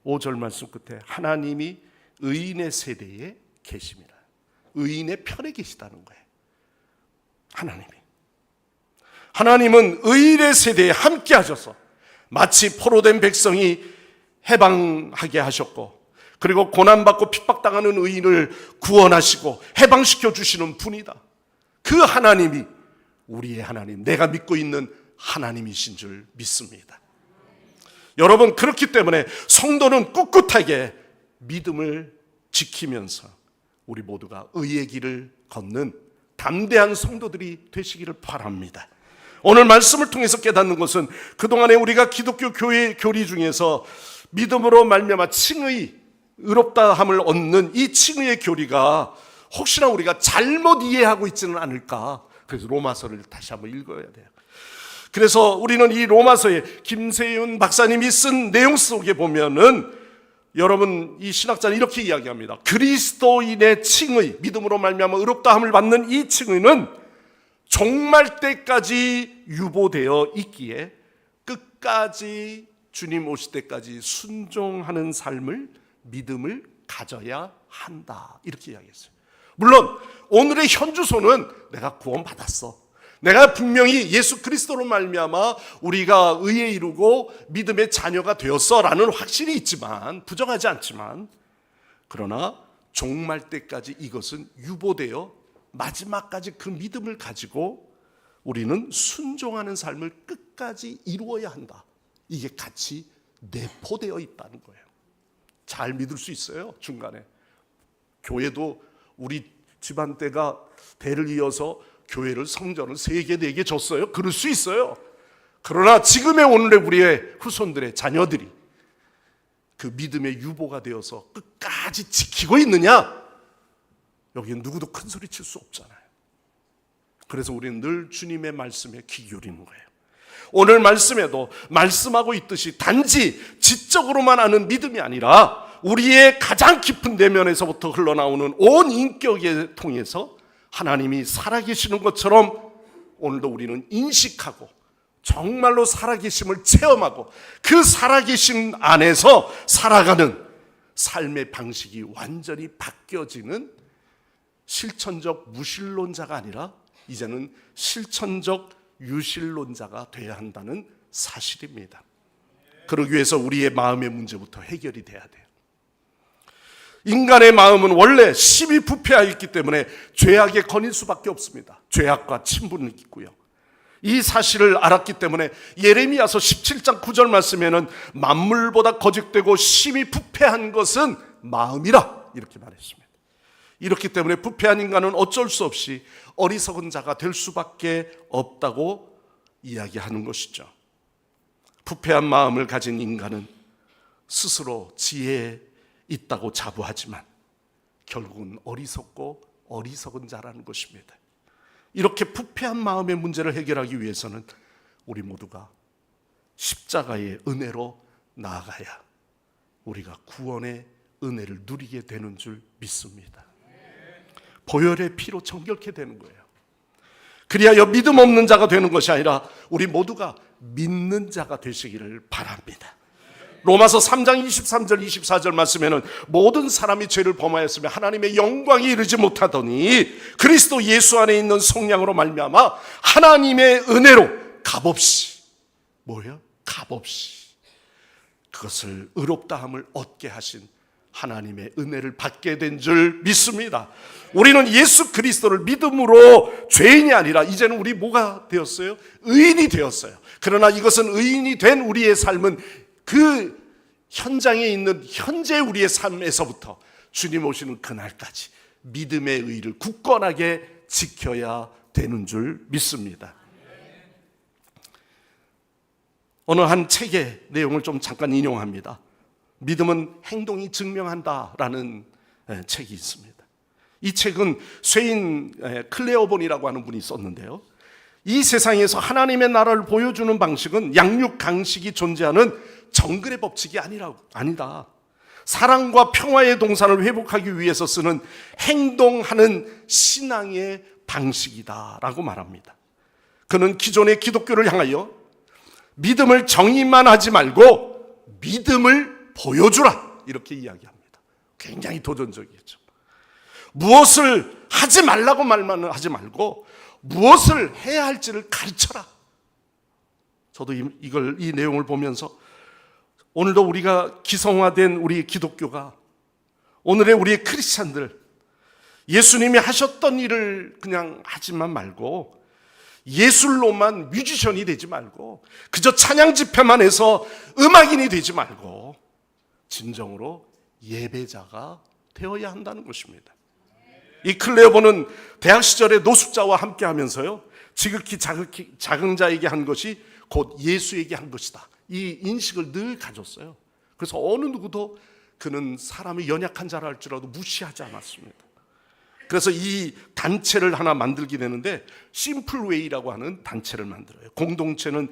5절 말씀 끝에 하나님이 의인의 세대에 계십니다. 의인의 편에 계시다는 거예요. 하나님은 의인의 세대에 함께 하셔서 마치 포로된 백성이 해방하게 하셨고 그리고 고난받고 핍박당하는 의인을 구원하시고 해방시켜 주시는 분이다. 그 하나님이 우리의 하나님, 내가 믿고 있는 하나님이신 줄 믿습니다. 여러분, 그렇기 때문에 성도는 꿋꿋하게 믿음을 지키면서 우리 모두가 의의 길을 걷는 담대한 성도들이 되시기를 바랍니다. 오늘 말씀을 통해서 깨닫는 것은 그동안에 우리가 기독교 교회 교리 중에서 믿음으로 말미암아 칭의, 의롭다함을 얻는 이 칭의의 교리가 혹시나 우리가 잘못 이해하고 있지는 않을까. 그래서 로마서를 다시 한번 읽어야 돼요. 그래서 우리는 이 로마서에 김세윤 박사님이 쓴 내용 속에 보면은 여러분, 이 신학자는 이렇게 이야기합니다. 그리스도인의 칭의, 믿음으로 말미암아 의롭다함을 받는 이 칭의는 종말 때까지 유보되어 있기에 끝까지 주님 오실 때까지 순종하는 삶을, 믿음을 가져야 한다. 이렇게 이야기했어요. 물론 오늘의 현주소는 내가 구원받았어. 내가 분명히 예수 그리스도로 말미암아 우리가 의에 이루고 믿음의 자녀가 되었어라는 확신이 있지만, 부정하지 않지만, 그러나 종말 때까지 이것은 유보되어 마지막까지 그 믿음을 가지고 우리는 순종하는 삶을 끝까지 이루어야 한다. 이게 같이 내포되어 있다는 거예요. 잘 믿을 수 있어요. 중간에 교회도 우리 집안때가 대를 이어서 교회를, 성전을 3개, 4개 줬어요. 그럴 수 있어요. 그러나 지금의 오늘의 우리의 후손들의 자녀들이 그 믿음의 유보가 되어서 끝까지 지키고 있느냐? 여기는 누구도 큰 소리 칠 수 없잖아요. 그래서 우리는 늘 주님의 말씀에 귀 기울이는 거예요. 오늘 말씀에도 말씀하고 있듯이 단지 지적으로만 아는 믿음이 아니라 우리의 가장 깊은 내면에서부터 흘러나오는 온 인격에 통해서 하나님이 살아계시는 것처럼 오늘도 우리는 인식하고 정말로 살아계심을 체험하고 그 살아계심 안에서 살아가는 삶의 방식이 완전히 바뀌어지는 실천적 무신론자가 아니라 이제는 실천적 유신론자가 되어야 한다는 사실입니다. 그러기 위해서 우리의 마음의 문제부터 해결이 돼야 돼요. 인간의 마음은 원래 심히 부패하여 있기 때문에 죄악에 거닐 수밖에 없습니다. 죄악과 친분을 있고요. 이 사실을 알았기 때문에 예레미야서 17장 9절 말씀에는 만물보다 거짓되고 심히 부패한 것은 마음이라 이렇게 말했습니다. 이렇기 때문에 부패한 인간은 어쩔 수 없이 어리석은 자가 될 수밖에 없다고 이야기하는 것이죠. 부패한 마음을 가진 인간은 스스로 지혜에 있다고 자부하지만 결국은 어리석고 어리석은 자라는 것입니다. 이렇게 부패한 마음의 문제를 해결하기 위해서는 우리 모두가 십자가의 은혜로 나아가야 우리가 구원의 은혜를 누리게 되는 줄 믿습니다. 보혈의 피로 정결케 되는 거예요. 그리하여 믿음 없는 자가 되는 것이 아니라 우리 모두가 믿는 자가 되시기를 바랍니다. 로마서 3장 23절 24절 말씀에는 모든 사람이 죄를 범하였으며 하나님의 영광에 이르지 못하더니 그리스도 예수 안에 있는 속량으로 말미암아 하나님의 은혜로 값없이, 뭐예요? 값없이 그것을 의롭다함을 얻게 하신 하나님의 은혜를 받게 된 줄 믿습니다. 우리는 예수 그리스도를 믿음으로 죄인이 아니라 이제는 우리 뭐가 되었어요? 의인이 되었어요. 그러나 이것은 의인이 된 우리의 삶은 그 현장에 있는 현재 우리의 삶에서부터 주님 오시는 그날까지 믿음의 의를 굳건하게 지켜야 되는 줄 믿습니다. 어느 한 책의 내용을 좀 잠깐 인용합니다. 믿음은 행동이 증명한다라는 책이 있습니다. 이 책은 쇠인 클레어본이라고 하는 분이 썼는데요. 이 세상에서 하나님의 나라를 보여주는 방식은 양육 강식이 존재하는 정글의 법칙이 아니다. 사랑과 평화의 동산을 회복하기 위해서 쓰는 행동하는 신앙의 방식이다라고 말합니다. 그는 기존의 기독교를 향하여 믿음을 정의만 하지 말고 믿음을 보여주라 이렇게 이야기합니다. 굉장히 도전적이죠. 무엇을 하지 말라고 말만 하지 말고 무엇을 해야 할지를 가르쳐라. 저도 이 내용을 보면서 오늘도 우리가 기성화된 우리 기독교가 오늘의 우리 크리스찬들 예수님이 하셨던 일을 그냥 하지만 말고 예술로만 뮤지션이 되지 말고 그저 찬양 집회만 해서 음악인이 되지 말고 진정으로 예배자가 되어야 한다는 것입니다. 이 클레어본은 대학 시절에 노숙자와 함께 하면서요 지극히 작은 자에게 한 것이 곧 예수에게 한 것이다 이 인식을 늘 가졌어요. 그래서 어느 누구도 그는 사람이 연약한 자라 할지라도 무시하지 않았습니다. 그래서 이 단체를 하나 만들게 되는데 심플웨이라고 하는 단체를 만들어요. 공동체는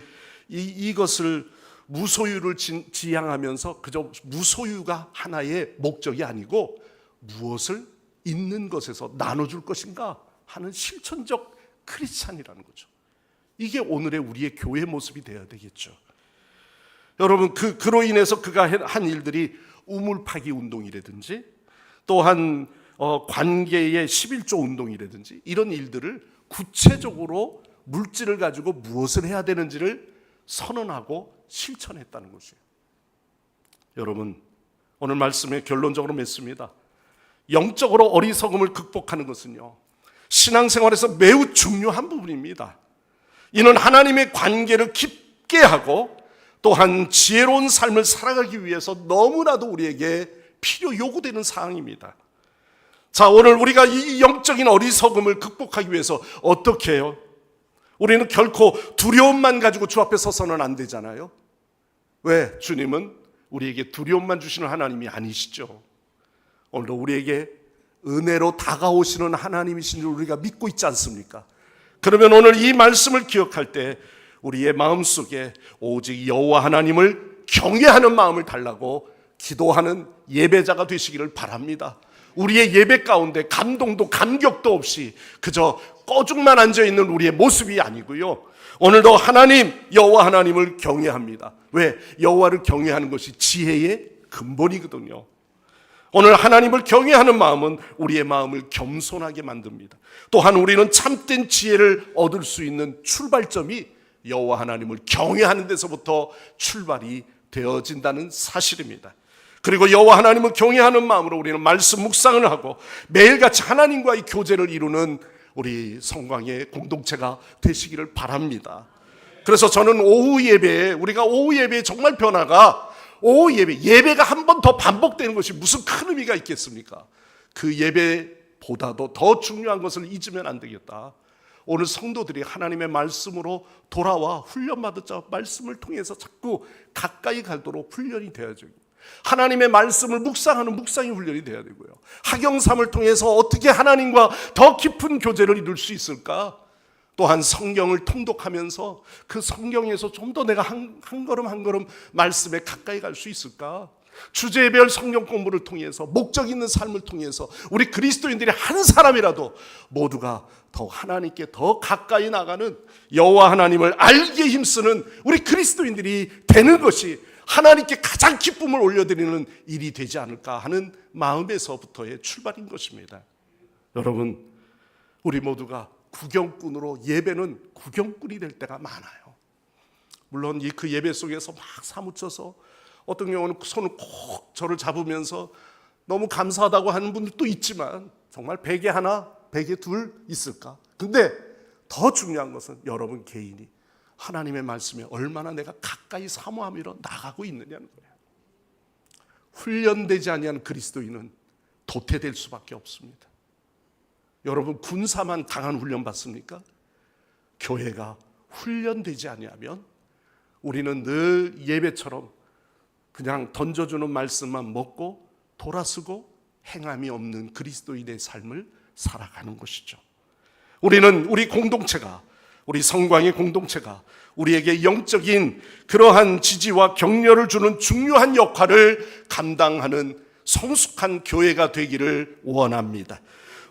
이것을 무소유를 지향하면서 그저 무소유가 하나의 목적이 아니고 무엇을 있는 것에서 나눠줄 것인가 하는 실천적 크리스찬이라는 거죠. 이게 오늘의 우리의 교회 모습이 되어야 되겠죠. 여러분 그로 인해서 그가 한 일들이 우물파기 운동이라든지 또한 관계의 11조 운동이라든지 이런 일들을 구체적으로 물질을 가지고 무엇을 해야 되는지를 선언하고 실천했다는 것이에요. 여러분 오늘 말씀에 결론적으로 맺습니다. 영적으로 어리석음을 극복하는 것은요 신앙생활에서 매우 중요한 부분입니다. 이는 하나님의 관계를 깊게 하고 또한 지혜로운 삶을 살아가기 위해서 너무나도 우리에게 요구되는 사항입니다. 자, 오늘 우리가 이 영적인 어리석음을 극복하기 위해서 어떻게 해요? 우리는 결코 두려움만 가지고 주 앞에 서서는 안 되잖아요. 왜? 주님은 우리에게 두려움만 주시는 하나님이 아니시죠. 오늘도 우리에게 은혜로 다가오시는 하나님이신 줄 우리가 믿고 있지 않습니까? 그러면 오늘 이 말씀을 기억할 때 우리의 마음속에 오직 여호와 하나님을 경외하는 마음을 달라고 기도하는 예배자가 되시기를 바랍니다. 우리의 예배 가운데 감동도 감격도 없이 그저 꺼죽만 앉아있는 우리의 모습이 아니고요, 오늘도 하나님, 여호와 하나님을 경외합니다. 왜? 여호와를 경외하는 것이 지혜의 근본이거든요. 오늘 하나님을 경외하는 마음은 우리의 마음을 겸손하게 만듭니다. 또한 우리는 참된 지혜를 얻을 수 있는 출발점이 여호와 하나님을 경외하는 데서부터 출발이 되어진다는 사실입니다. 그리고 여호와 하나님을 경외하는 마음으로 우리는 말씀 묵상을 하고 매일같이 하나님과의 교제를 이루는 우리 성광의 공동체가 되시기를 바랍니다. 그래서 저는 오후 예배에, 우리가 오후 예배에 정말 변화가, 오후 예배가 한 번 더 반복되는 것이 무슨 큰 의미가 있겠습니까? 그 예배보다도 더 중요한 것을 잊으면 안 되겠다. 오늘 성도들이 하나님의 말씀으로 돌아와 훈련받았자 말씀을 통해서 자꾸 가까이 갈도록 훈련이 되어야죠. 하나님의 말씀을 묵상하는 묵상이 훈련이 돼야 되고요, 학영삼을 통해서 어떻게 하나님과 더 깊은 교제를 이룰 수 있을까? 또한 성경을 통독하면서 그 성경에서 좀 더 내가 한 걸음 한 걸음 말씀에 가까이 갈 수 있을까? 주제별 성경 공부를 통해서, 목적 있는 삶을 통해서 우리 그리스도인들이 한 사람이라도 모두가 더 하나님께 더 가까이 나가는, 여호와 하나님을 알기에 힘쓰는 우리 그리스도인들이 되는 것이 하나님께 가장 기쁨을 올려드리는 일이 되지 않을까 하는 마음에서부터의 출발인 것입니다. 여러분, 우리 모두가 구경꾼으로, 예배는 구경꾼이 될 때가 많아요. 물론 그 예배 속에서 막 사무쳐서 어떤 경우는 손을 꼭 저를 잡으면서 너무 감사하다고 하는 분들도 있지만, 정말 베개 하나, 베개 둘 있을까? 근데 더 중요한 것은 여러분 개인이 하나님의 말씀에 얼마나 내가 가까이 사모함으로 나가고 있느냐는 거예요. 훈련되지 아니한 그리스도인은 도태될 수밖에 없습니다. 여러분, 군사만 강한 훈련 받습니까? 교회가 훈련되지 아니하면 우리는 늘 예배처럼 그냥 던져주는 말씀만 먹고 돌아서고 행함이 없는 그리스도인의 삶을 살아가는 것이죠. 우리는 우리 공동체가, 우리 성광의 공동체가 우리에게 영적인 그러한 지지와 격려를 주는 중요한 역할을 감당하는 성숙한 교회가 되기를 원합니다.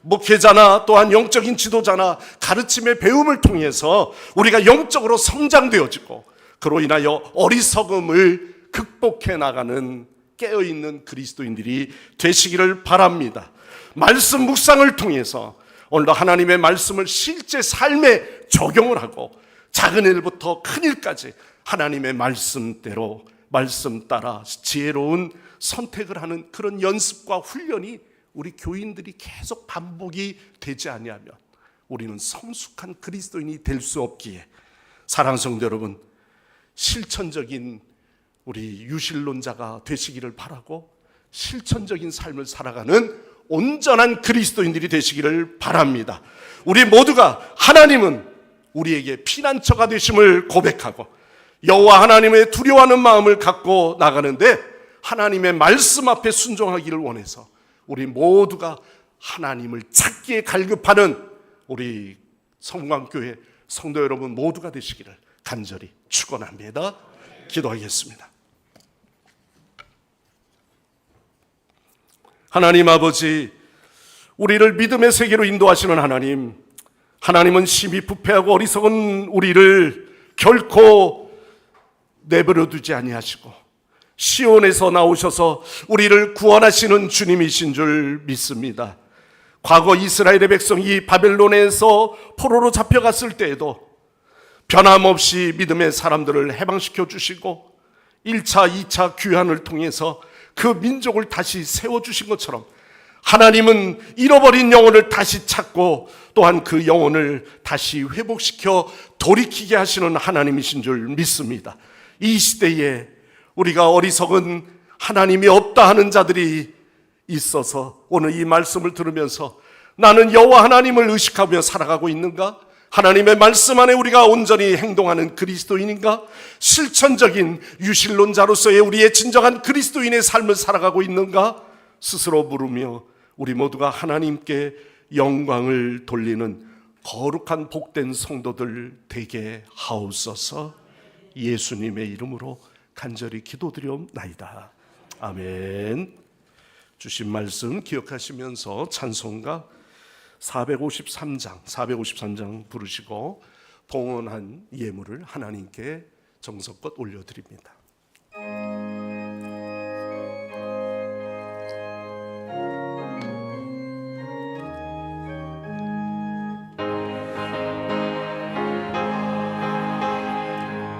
목회자나 또한 영적인 지도자나 가르침의 배움을 통해서 우리가 영적으로 성장되어지고 그로 인하여 어리석음을 극복해 나가는 깨어있는 그리스도인들이 되시기를 바랍니다. 말씀 묵상을 통해서 오늘도 하나님의 말씀을 실제 삶에 적용을 하고 작은 일부터 큰 일까지 하나님의 말씀대로, 말씀 따라 지혜로운 선택을 하는 그런 연습과 훈련이 우리 교인들이 계속 반복이 되지 아니하면 우리는 성숙한 그리스도인이 될 수 없기에, 사랑하는 성도 여러분, 실천적인 우리 유실론자가 되시기를 바라고 실천적인 삶을 살아가는 온전한 그리스도인들이 되시기를 바랍니다. 우리 모두가 하나님은 우리에게 피난처가 되심을 고백하고 여호와 하나님의 두려워하는 마음을 갖고 나가는데 하나님의 말씀 앞에 순종하기를 원해서 우리 모두가 하나님을 찾기에 갈급하는 우리 성광교회 성도 여러분 모두가 되시기를 간절히 축원합니다. 기도하겠습니다. 하나님 아버지, 우리를 믿음의 세계로 인도하시는 하나님, 하나님은 심히 부패하고 어리석은 우리를 결코 내버려 두지 아니하시고 시온에서 나오셔서 우리를 구원하시는 주님이신 줄 믿습니다. 과거 이스라엘의 백성이 바벨론에서 포로로 잡혀갔을 때에도 변함없이 믿음의 사람들을 해방시켜 주시고 1차, 2차 귀환을 통해서 그 민족을 다시 세워주신 것처럼 하나님은 잃어버린 영혼을 다시 찾고 또한 그 영혼을 다시 회복시켜 돌이키게 하시는 하나님이신 줄 믿습니다. 이 시대에 우리가 어리석은 하나님이 없다 하는 자들이 있어서 오늘 이 말씀을 들으면서 나는 여호와 하나님을 의식하며 살아가고 있는가? 하나님의 말씀 안에 우리가 온전히 행동하는 그리스도인인가? 실천적인 유실론자로서의 우리의 진정한 그리스도인의 삶을 살아가고 있는가? 스스로 물으며 우리 모두가 하나님께 영광을 돌리는 거룩한 복된 성도들 되게 하옵소서. 예수님의 이름으로 간절히 기도드리옵나이다. 아멘. 주신 말씀 기억하시면서 찬송가 453장 부르시고 봉헌한 예물을 하나님께 정성껏 올려드립니다.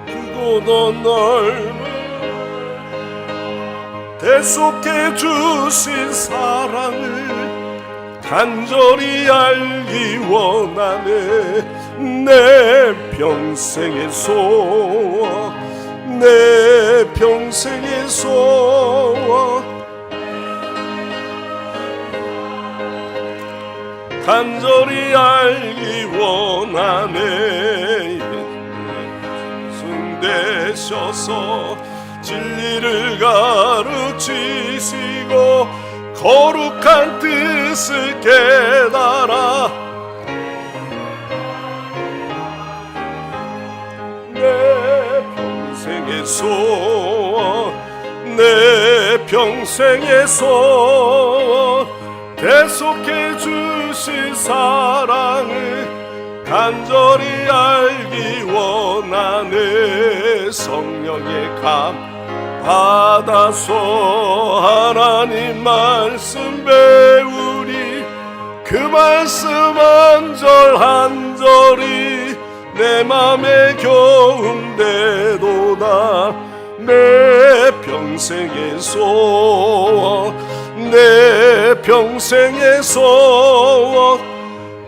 크고도 넓은 대속해 주신 사랑을 간절히 알기 원하네. 내 평생의 소원, 내 평생의 소원, 간절히 알기 원하네. 예수 되셔서 진리를 가르치시고 거룩한 뜻을 깨달아 내 평생의 소원, 내 평생의 소원, 대속해 주신 사랑을 간절히 알기 원하네. 성령의 감 받아서 하나님 말씀 배우리. 그 말씀 한 절 한 절이 내 맘에 겨운대도다. 내 평생의 소원, 내 평생의 소원,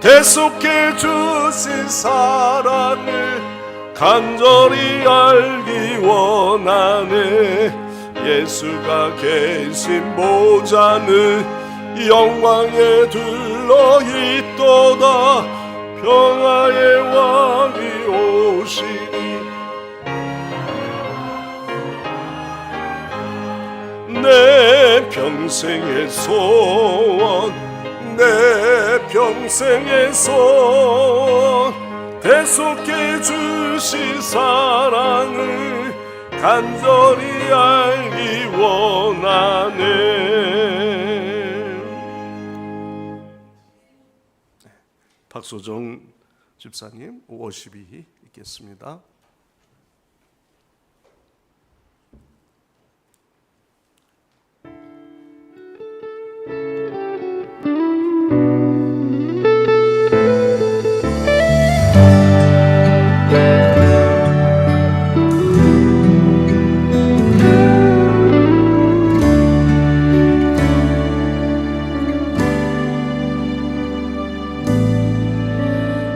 대속해 주신 사랑을 간절히 알기 원하네. 예수가 계신 보좌는 영광에 둘러있도다. 평화의 왕이 오시니 내 평생의 소원, 내 평생의 소원, 대속해 주신 사랑을 간절히 알기 원하네. 박소정 집사님 워십이 있겠습니다.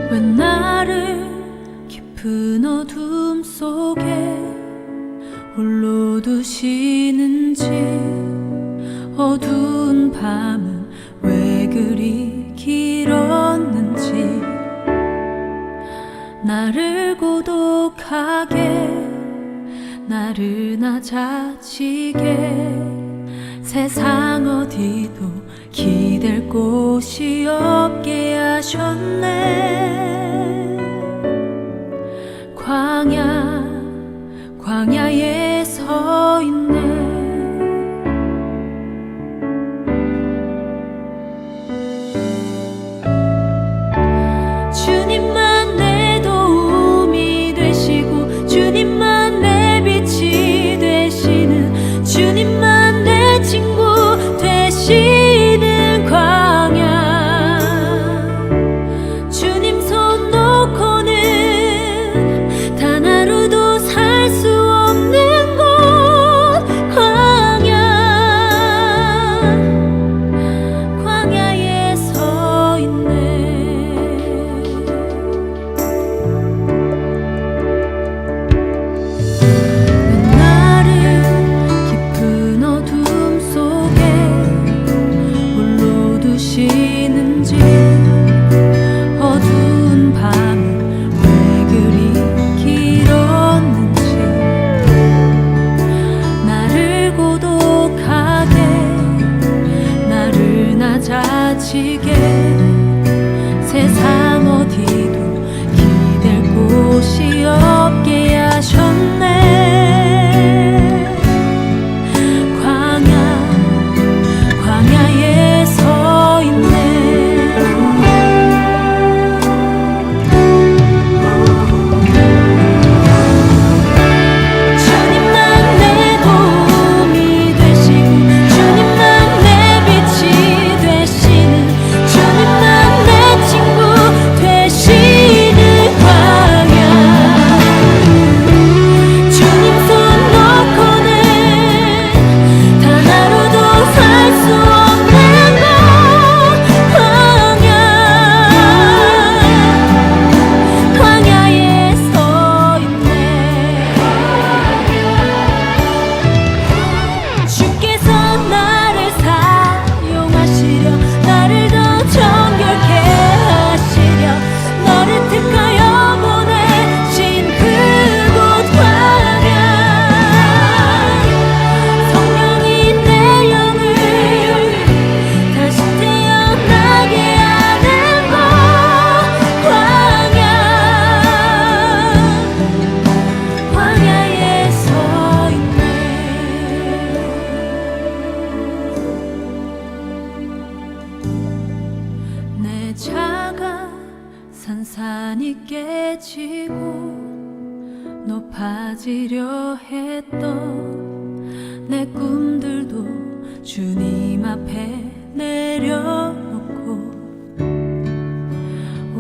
왜 나를 깊은 어둠 속에 홀로 두시는지, 어두운 밤은 왜 그리 길었는지, 나를 고독하게, 나를 낮아지게, 세상 어디도 기댈 곳이 없게 하셨네. 광야에 서 있네. 주님만 내 도움이 되시고, 주님만 내 빛이 되시는, 주님만 내 친구 되시는 광야. 산산이 깨지고 높아지려 했던 내 꿈들도 주님 앞에 내려놓고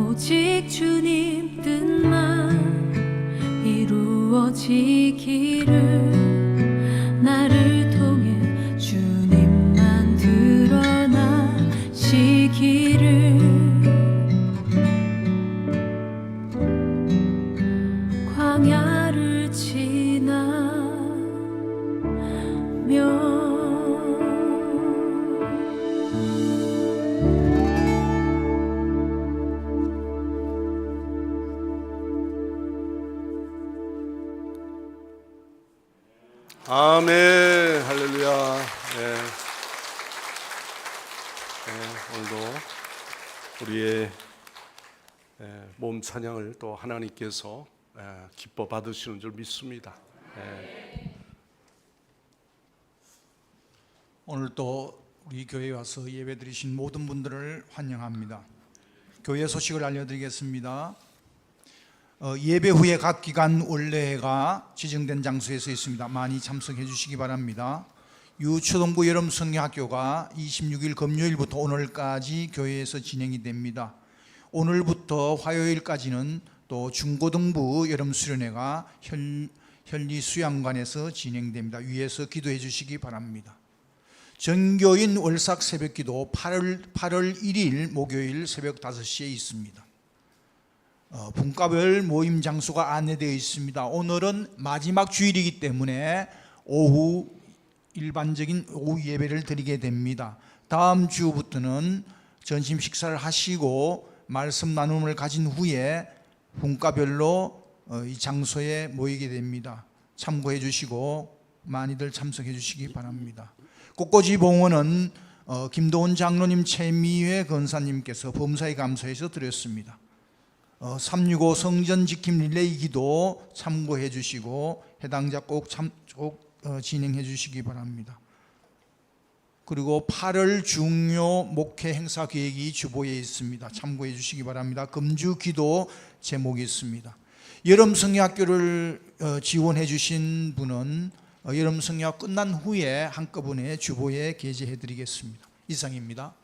오직 주님 뜻만 이루어지기를 나를 통해 주님만 드러나시기를 광야를 지나며 아멘, 할렐루야. 오늘도 우리의 몸 찬양을 또 하나님께서 기뻐 받으시는 줄 믿습니다. 오늘 또 우리 교회에 와서 예배드리신 모든 분들을 환영합니다. 교회 소식을 알려드리겠습니다. 예배 후에 각 기간 원래가 지정된 장소에서 있습니다. 많이 참석해 주시기 바랍니다. 유초동부 여름성경학교가 26일 금요일부터 오늘까지 교회에서 진행이 됩니다. 오늘부터 화요일까지는 또 중고등부 여름수련회가 현리수양관에서 진행됩니다. 위에서 기도해 주시기 바랍니다. 정교인 월삭 새벽기도 8월 1일 목요일 새벽 5시에 있습니다. 분과별 모임 장소가 안내되어 있습니다. 오늘은 마지막 주일이기 때문에 일반적인 오후 예배를 드리게 됩니다. 다음 주부터는 점심 식사를 하시고 말씀 나눔을 가진 후에 분과별로 이 장소에 모이게 됩니다. 참고해 주시고 많이들 참석해 주시기 바랍니다. 꽃꽂이 봉헌은 김도훈 장로님, 최미회 권사님께서 범사에 감사해서 드렸습니다. 365 성전 지킴 릴레이 기도 참고해 주시고 해당자 꼭 진행해 주시기 바랍니다. 그리고 8월 중요 목회 행사 계획이 주보에 있습니다. 참고해 주시기 바랍니다. 금주 기도 제목이 있습니다. 여름 성경학교를 지원해 주신 분은 여름 성경학교 끝난 후에 한꺼번에 주보에 게재해 드리겠습니다. 이상입니다.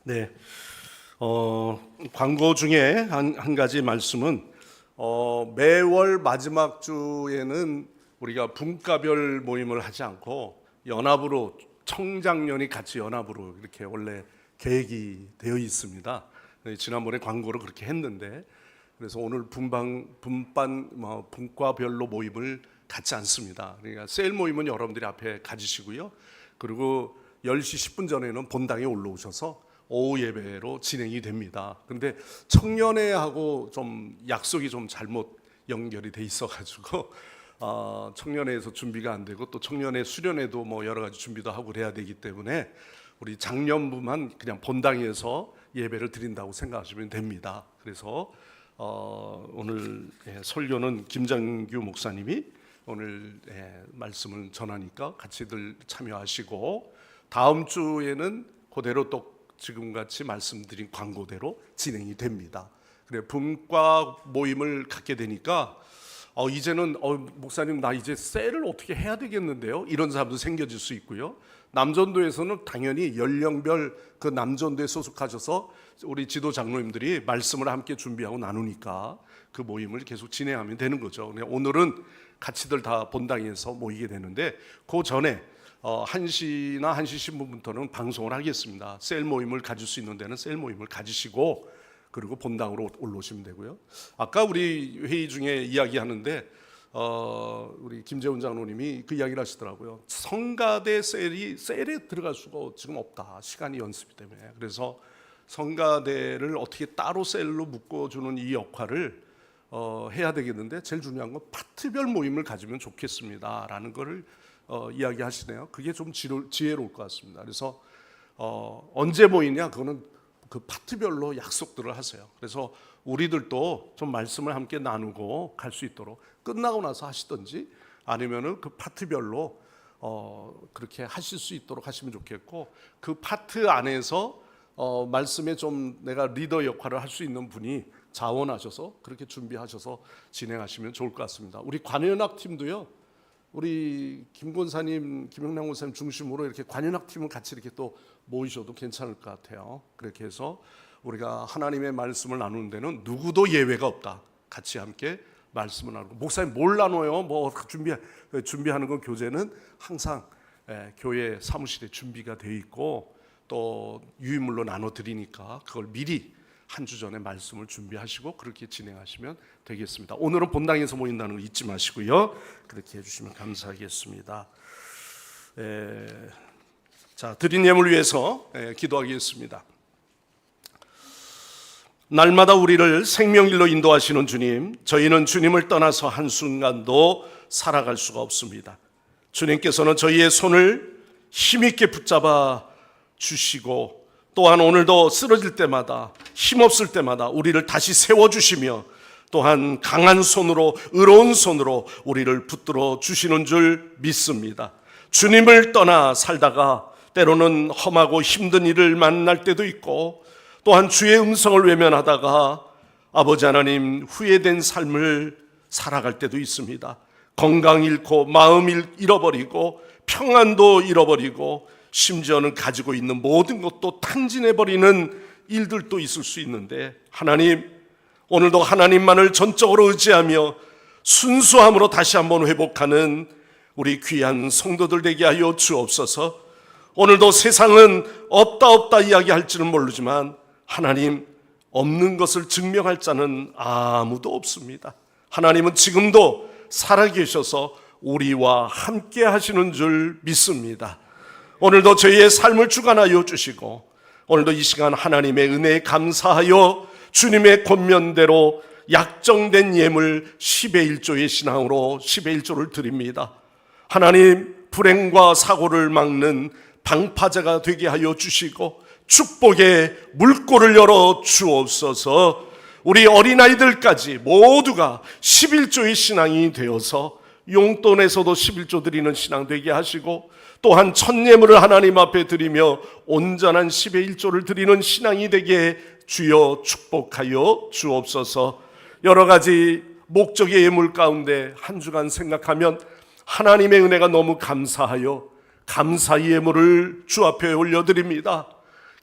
네. 광고 중에 한 가지 말씀은 매월 마지막 주에는 우리가 분과별 모임을 하지 않고 연합으로 청장년이 같이 연합으로 이렇게 원래 계획이 되어 있습니다. 지난번에 광고를 그렇게 했는데 그래서 오늘 분과별로 모임을 갖지 않습니다. 그러니까 셀 모임은 여러분들이 앞에 가지시고요. 그리고 10시 10분 전에는 본당에 올라오셔서 오후 예배로 진행이 됩니다. 그런데 청년회하고 좀 약속이 좀 잘못 연결이 돼 있어가지고 청년회에서 준비가 안 되고 또 청년회 수련회도 뭐 여러 가지 준비도 하고 그래야 되기 때문에 우리 장년부만 그냥 본당에서 예배를 드린다고 생각하시면 됩니다. 그래서 오늘 설교는 김장규 목사님이 오늘 말씀을 전하니까 같이들 참여하시고 다음 주에는 그대로 또 지금같이 말씀드린 광고대로 진행이 됩니다. 그래 분과 모임을 갖게 되니까 이제는 목사님 나 이제 셀을 어떻게 해야 되겠는데요? 이런 사람도 생겨질 수 있고요. 남전도에서는 당연히 연령별 그 남전도에 소속하셔서 우리 지도 장로님들이 말씀을 함께 준비하고 나누니까 그 모임을 계속 진행하면 되는 거죠. 오늘은 같이들 다 본당에서 모이게 되는데 그 전에 1시나 1시 10분부터는 방송을 하겠습니다. 셀 모임을 가질 수 있는 데는 셀 모임을 가지시고 그리고 본당으로 올라오시면 되고요. 아까 우리 회의 중에 이야기하는데 우리 김재훈 장로님이 그 이야기를 하시더라고요. 성가대 셀에 들어갈 수가 지금 없다. 시간이 연습이 때문에. 그래서 성가대를 어떻게 따로 셀로 묶어주는 이 역할을 해야 되겠는데 제일 중요한 건 파트별 모임을 가지면 좋겠습니다라는 거를 이야기하시네요. 그게 좀 지혜로울 것 같습니다. 그래서 언제 모이냐 그거는 그 파트별로 약속들을 하세요. 그래서 우리들도 좀 말씀을 함께 나누고 갈 수 있도록 끝나고 나서 하시든지 아니면은 그 파트별로 그렇게 하실 수 있도록 하시면 좋겠고 그 파트 안에서 말씀에 좀 내가 리더 역할을 할 수 있는 분이 자원하셔서 그렇게 준비하셔서 진행하시면 좋을 것 같습니다. 우리 관현악 팀도요. 우리 김 권사님, 김영남 권사님 중심으로 이렇게 관현악 팀을 같이 이렇게 또 모이셔도 괜찮을 것 같아요. 그렇게 해서 우리가 하나님의 말씀을 나누는 데는 누구도 예외가 없다. 같이 함께 말씀을 나누고, 목사님 뭘 나눠요? 뭐 준비하는 건 교재는 항상 교회 사무실에 준비가 되어 있고 또 유인물로 나눠 드리니까 그걸 미리 한 주 전에 말씀을 준비하시고 그렇게 진행하시면 되겠습니다. 오늘은 본당에서 모인다는 거 잊지 마시고요. 그렇게 해주시면 감사하겠습니다. 자, 드린 예물 위해서 기도하겠습니다. 날마다 우리를 생명길로 인도하시는 주님, 저희는 주님을 떠나서 한순간도 살아갈 수가 없습니다. 주님께서는 저희의 손을 힘있게 붙잡아 주시고 또한 오늘도 쓰러질 때마다 힘없을 때마다 우리를 다시 세워주시며 또한 강한 손으로 의로운 손으로 우리를 붙들어 주시는 줄 믿습니다. 주님을 떠나 살다가 때로는 험하고 힘든 일을 만날 때도 있고 또한 주의 음성을 외면하다가 아버지 하나님 후회된 삶을 살아갈 때도 있습니다. 건강 잃고 마음 잃어버리고 평안도 잃어버리고 심지어는 가지고 있는 모든 것도 탕진해버리는 일들도 있을 수 있는데 하나님, 오늘도 하나님만을 전적으로 의지하며 순수함으로 다시 한번 회복하는 우리 귀한 성도들 되게 하여 주옵소서. 오늘도 세상은 없다 이야기할지는 모르지만 하나님, 없는 것을 증명할 자는 아무도 없습니다. 하나님은 지금도 살아계셔서 우리와 함께 하시는 줄 믿습니다. 오늘도 저희의 삶을 주관하여 주시고 오늘도 이 시간 하나님의 은혜에 감사하여 주님의 권면대로 약정된 예물 10의 1조의 신앙으로 10의 1조를 드립니다. 하나님, 불행과 사고를 막는 방파제가 되게 하여 주시고 축복의 물꼬를 열어 주옵소서. 우리 어린아이들까지 모두가 11조의 신앙이 되어서 용돈에서도 11조 드리는 신앙 되게 하시고 또한 첫 예물을 하나님 앞에 드리며 온전한 10의 1조를 드리는 신앙이 되게 주여 축복하여 주옵소서. 여러 가지 목적의 예물 가운데 한 주간 생각하면 하나님의 은혜가 너무 감사하여 감사의 예물을 주 앞에 올려드립니다.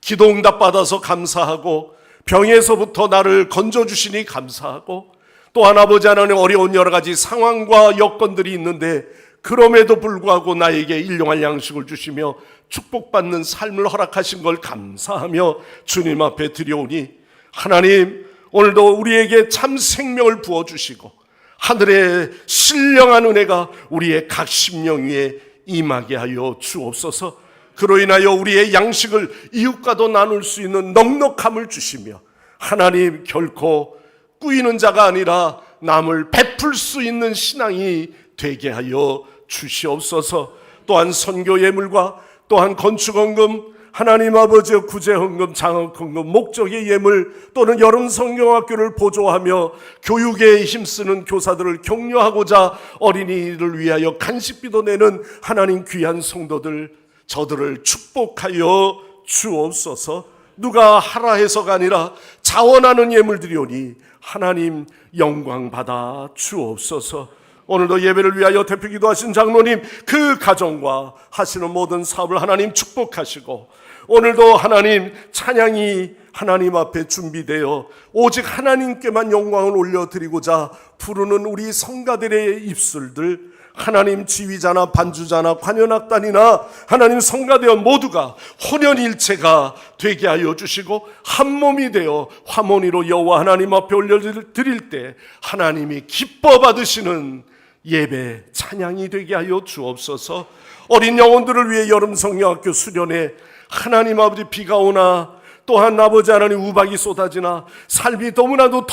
기도 응답 받아서 감사하고 병에서부터 나를 건져주시니 감사하고 또한 아버지 하나님 어려운 여러 가지 상황과 여건들이 있는데 그럼에도 불구하고 나에게 일용할 양식을 주시며 축복받는 삶을 허락하신 걸 감사하며 주님 앞에 드려오니 하나님, 오늘도 우리에게 참 생명을 부어주시고 하늘의 신령한 은혜가 우리의 각 심령 위에 임하게 하여 주옵소서. 그로 인하여 우리의 양식을 이웃과도 나눌 수 있는 넉넉함을 주시며 하나님, 결코 꾸이는 자가 아니라 남을 베풀 수 있는 신앙이 되게 하여 주시옵소서. 또한 선교 예물과 또한 건축헌금, 하나님 아버지의 구제헌금, 장학헌금, 목적의 예물 또는 여름 성경학교를 보조하며 교육에 힘쓰는 교사들을 격려하고자 어린이를 위하여 간식비도 내는 하나님 귀한 성도들, 저들을 축복하여 주옵소서. 누가 하라 해서가 아니라 자원하는 예물들이오니 하나님 영광 받아 주옵소서. 오늘도 예배를 위하여 대표 기도하신 장로님, 그 가정과 하시는 모든 사업을 하나님 축복하시고 오늘도 하나님 찬양이 하나님 앞에 준비되어 오직 하나님께만 영광을 올려드리고자 부르는 우리 성가들의 입술들, 하나님 지휘자나 반주자나 관현악단이나 하나님 성가대원 모두가 혼연일체가 되게 하여 주시고 한 몸이 되어 화목리로 여호와 하나님 앞에 올려드릴 때 하나님이 기뻐 받으시는 예배 찬양이 되게 하여 주옵소서. 어린 영혼들을 위해 여름 성경학교 수련회 하나님 아버지 비가 오나 또한 아버지 하나님 우박이 쏟아지나 삶이 너무나도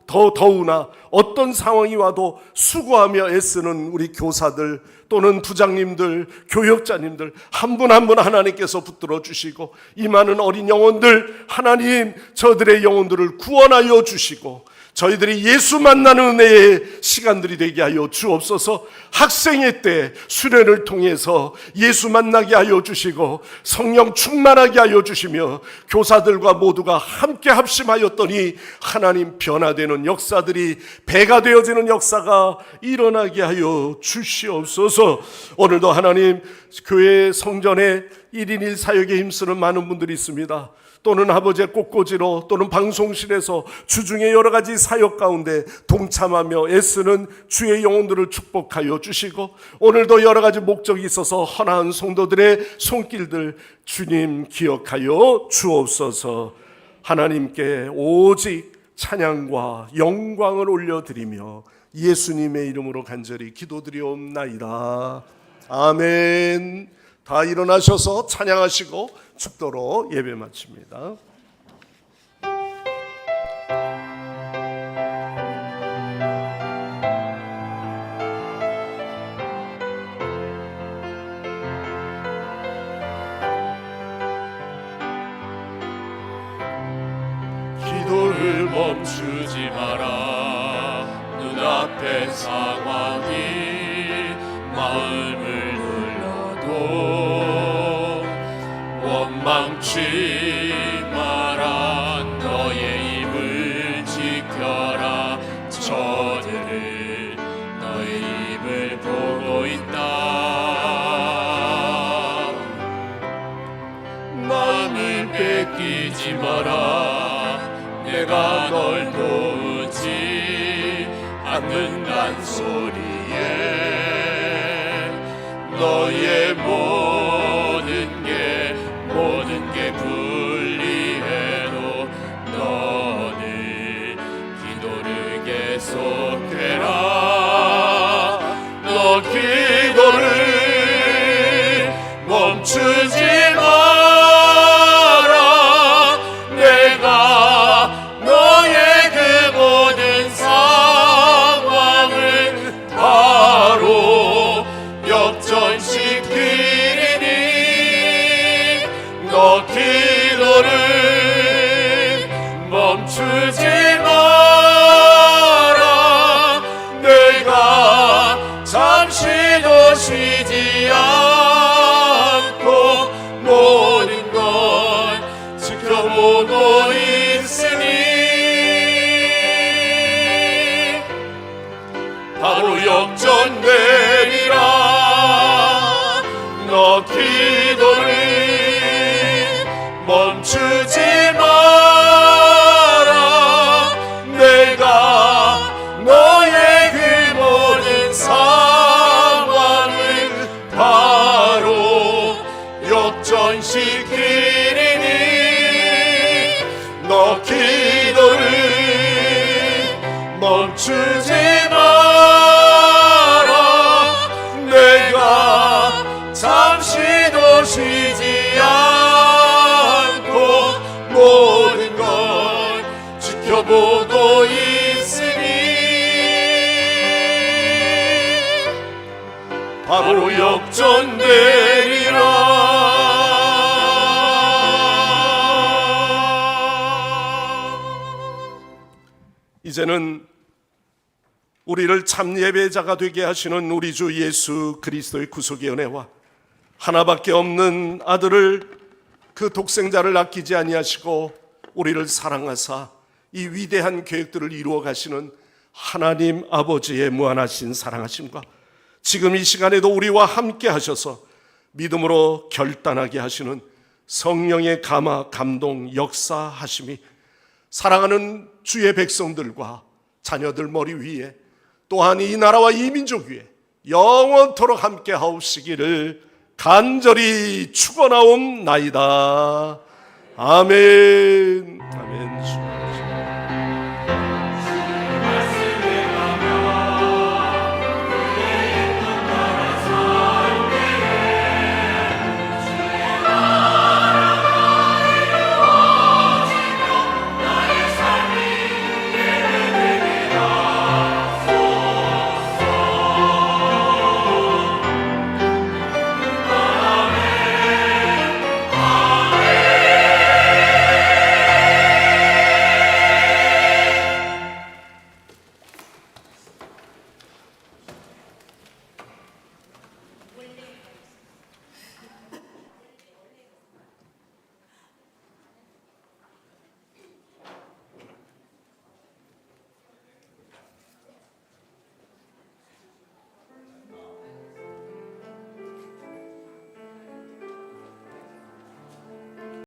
더우나 어떤 상황이 와도 수고하며 애쓰는 우리 교사들 또는 부장님들, 교역자님들 한 분 한 분 하나님께서 붙들어 주시고 이 많은 어린 영혼들 하나님 저들의 영혼들을 구원하여 주시고 저희들이 예수 만나는 은혜의 시간들이 되게 하여 주옵소서. 학생의 때 수련을 통해서 예수 만나게 하여 주시고 성령 충만하게 하여 주시며 교사들과 모두가 함께 합심하였더니 하나님 변화되는 역사들이 배가 되어지는 역사가 일어나게 하여 주시옵소서. 오늘도 하나님 교회 성전에 1인 1사역에 힘쓰는 많은 분들이 있습니다. 또는 아버지의 꽃꽂이로 또는 방송실에서 주중에 여러 가지 사역 가운데 동참하며 애쓰는 주의 영혼들을 축복하여 주시고 오늘도 여러 가지 목적이 있어서 헌화한 성도들의 손길들 주님 기억하여 주옵소서. 하나님께 오직 찬양과 영광을 올려드리며 예수님의 이름으로 간절히 기도드리옵나이다. 아멘. 다 일어나셔서 찬양하시고 축도로 예배 마칩니다. 기도를 멈추지 마라. 눈앞의 상황이 마음을 눌러도 원망치 마라. 너의 입을 지켜라. 저들을 너의 입을 보고 있다. 마음을 뺏기지 마라. 내가 널 도우지 않는 간소리에 너의 모든 게 불리해도 너는 기도를 계속해라. 너 기도를 멈추지 마라. 내가 너의 그 모든 상황을 바로 역전시키리니 너 기도를 멈추지 마라. 내가 잠시도 쉬지 않고 모든 걸 지켜보고 있으니 바로 역전되리라. 너 기도를 멈추지 마라. 내가 너의 그 모든 상황을 바로 역전시키리니 너 기도를 멈추지 마라. 내가 잠시도 쉬지 않고 모든 걸 지켜보고 있으니 바로 역전되리라. 이제는 우리를 참 예배자가 되게 하시는 우리 주 예수 그리스도의 구속의 은혜와 하나밖에 없는 아들을 그 독생자를 아끼지 아니하시고 우리를 사랑하사 이 위대한 계획들을 이루어 가시는 하나님 아버지의 무한하신 사랑하심과 지금 이 시간에도 우리와 함께 하셔서 믿음으로 결단하게 하시는 성령의 감화, 감동, 역사하심이 사랑하는 주의 백성들과 자녀들 머리 위에 또한 이 나라와 이 민족 위에 영원토록 함께 하옵시기를 간절히 축원하옵나이다. 아멘. 아멘.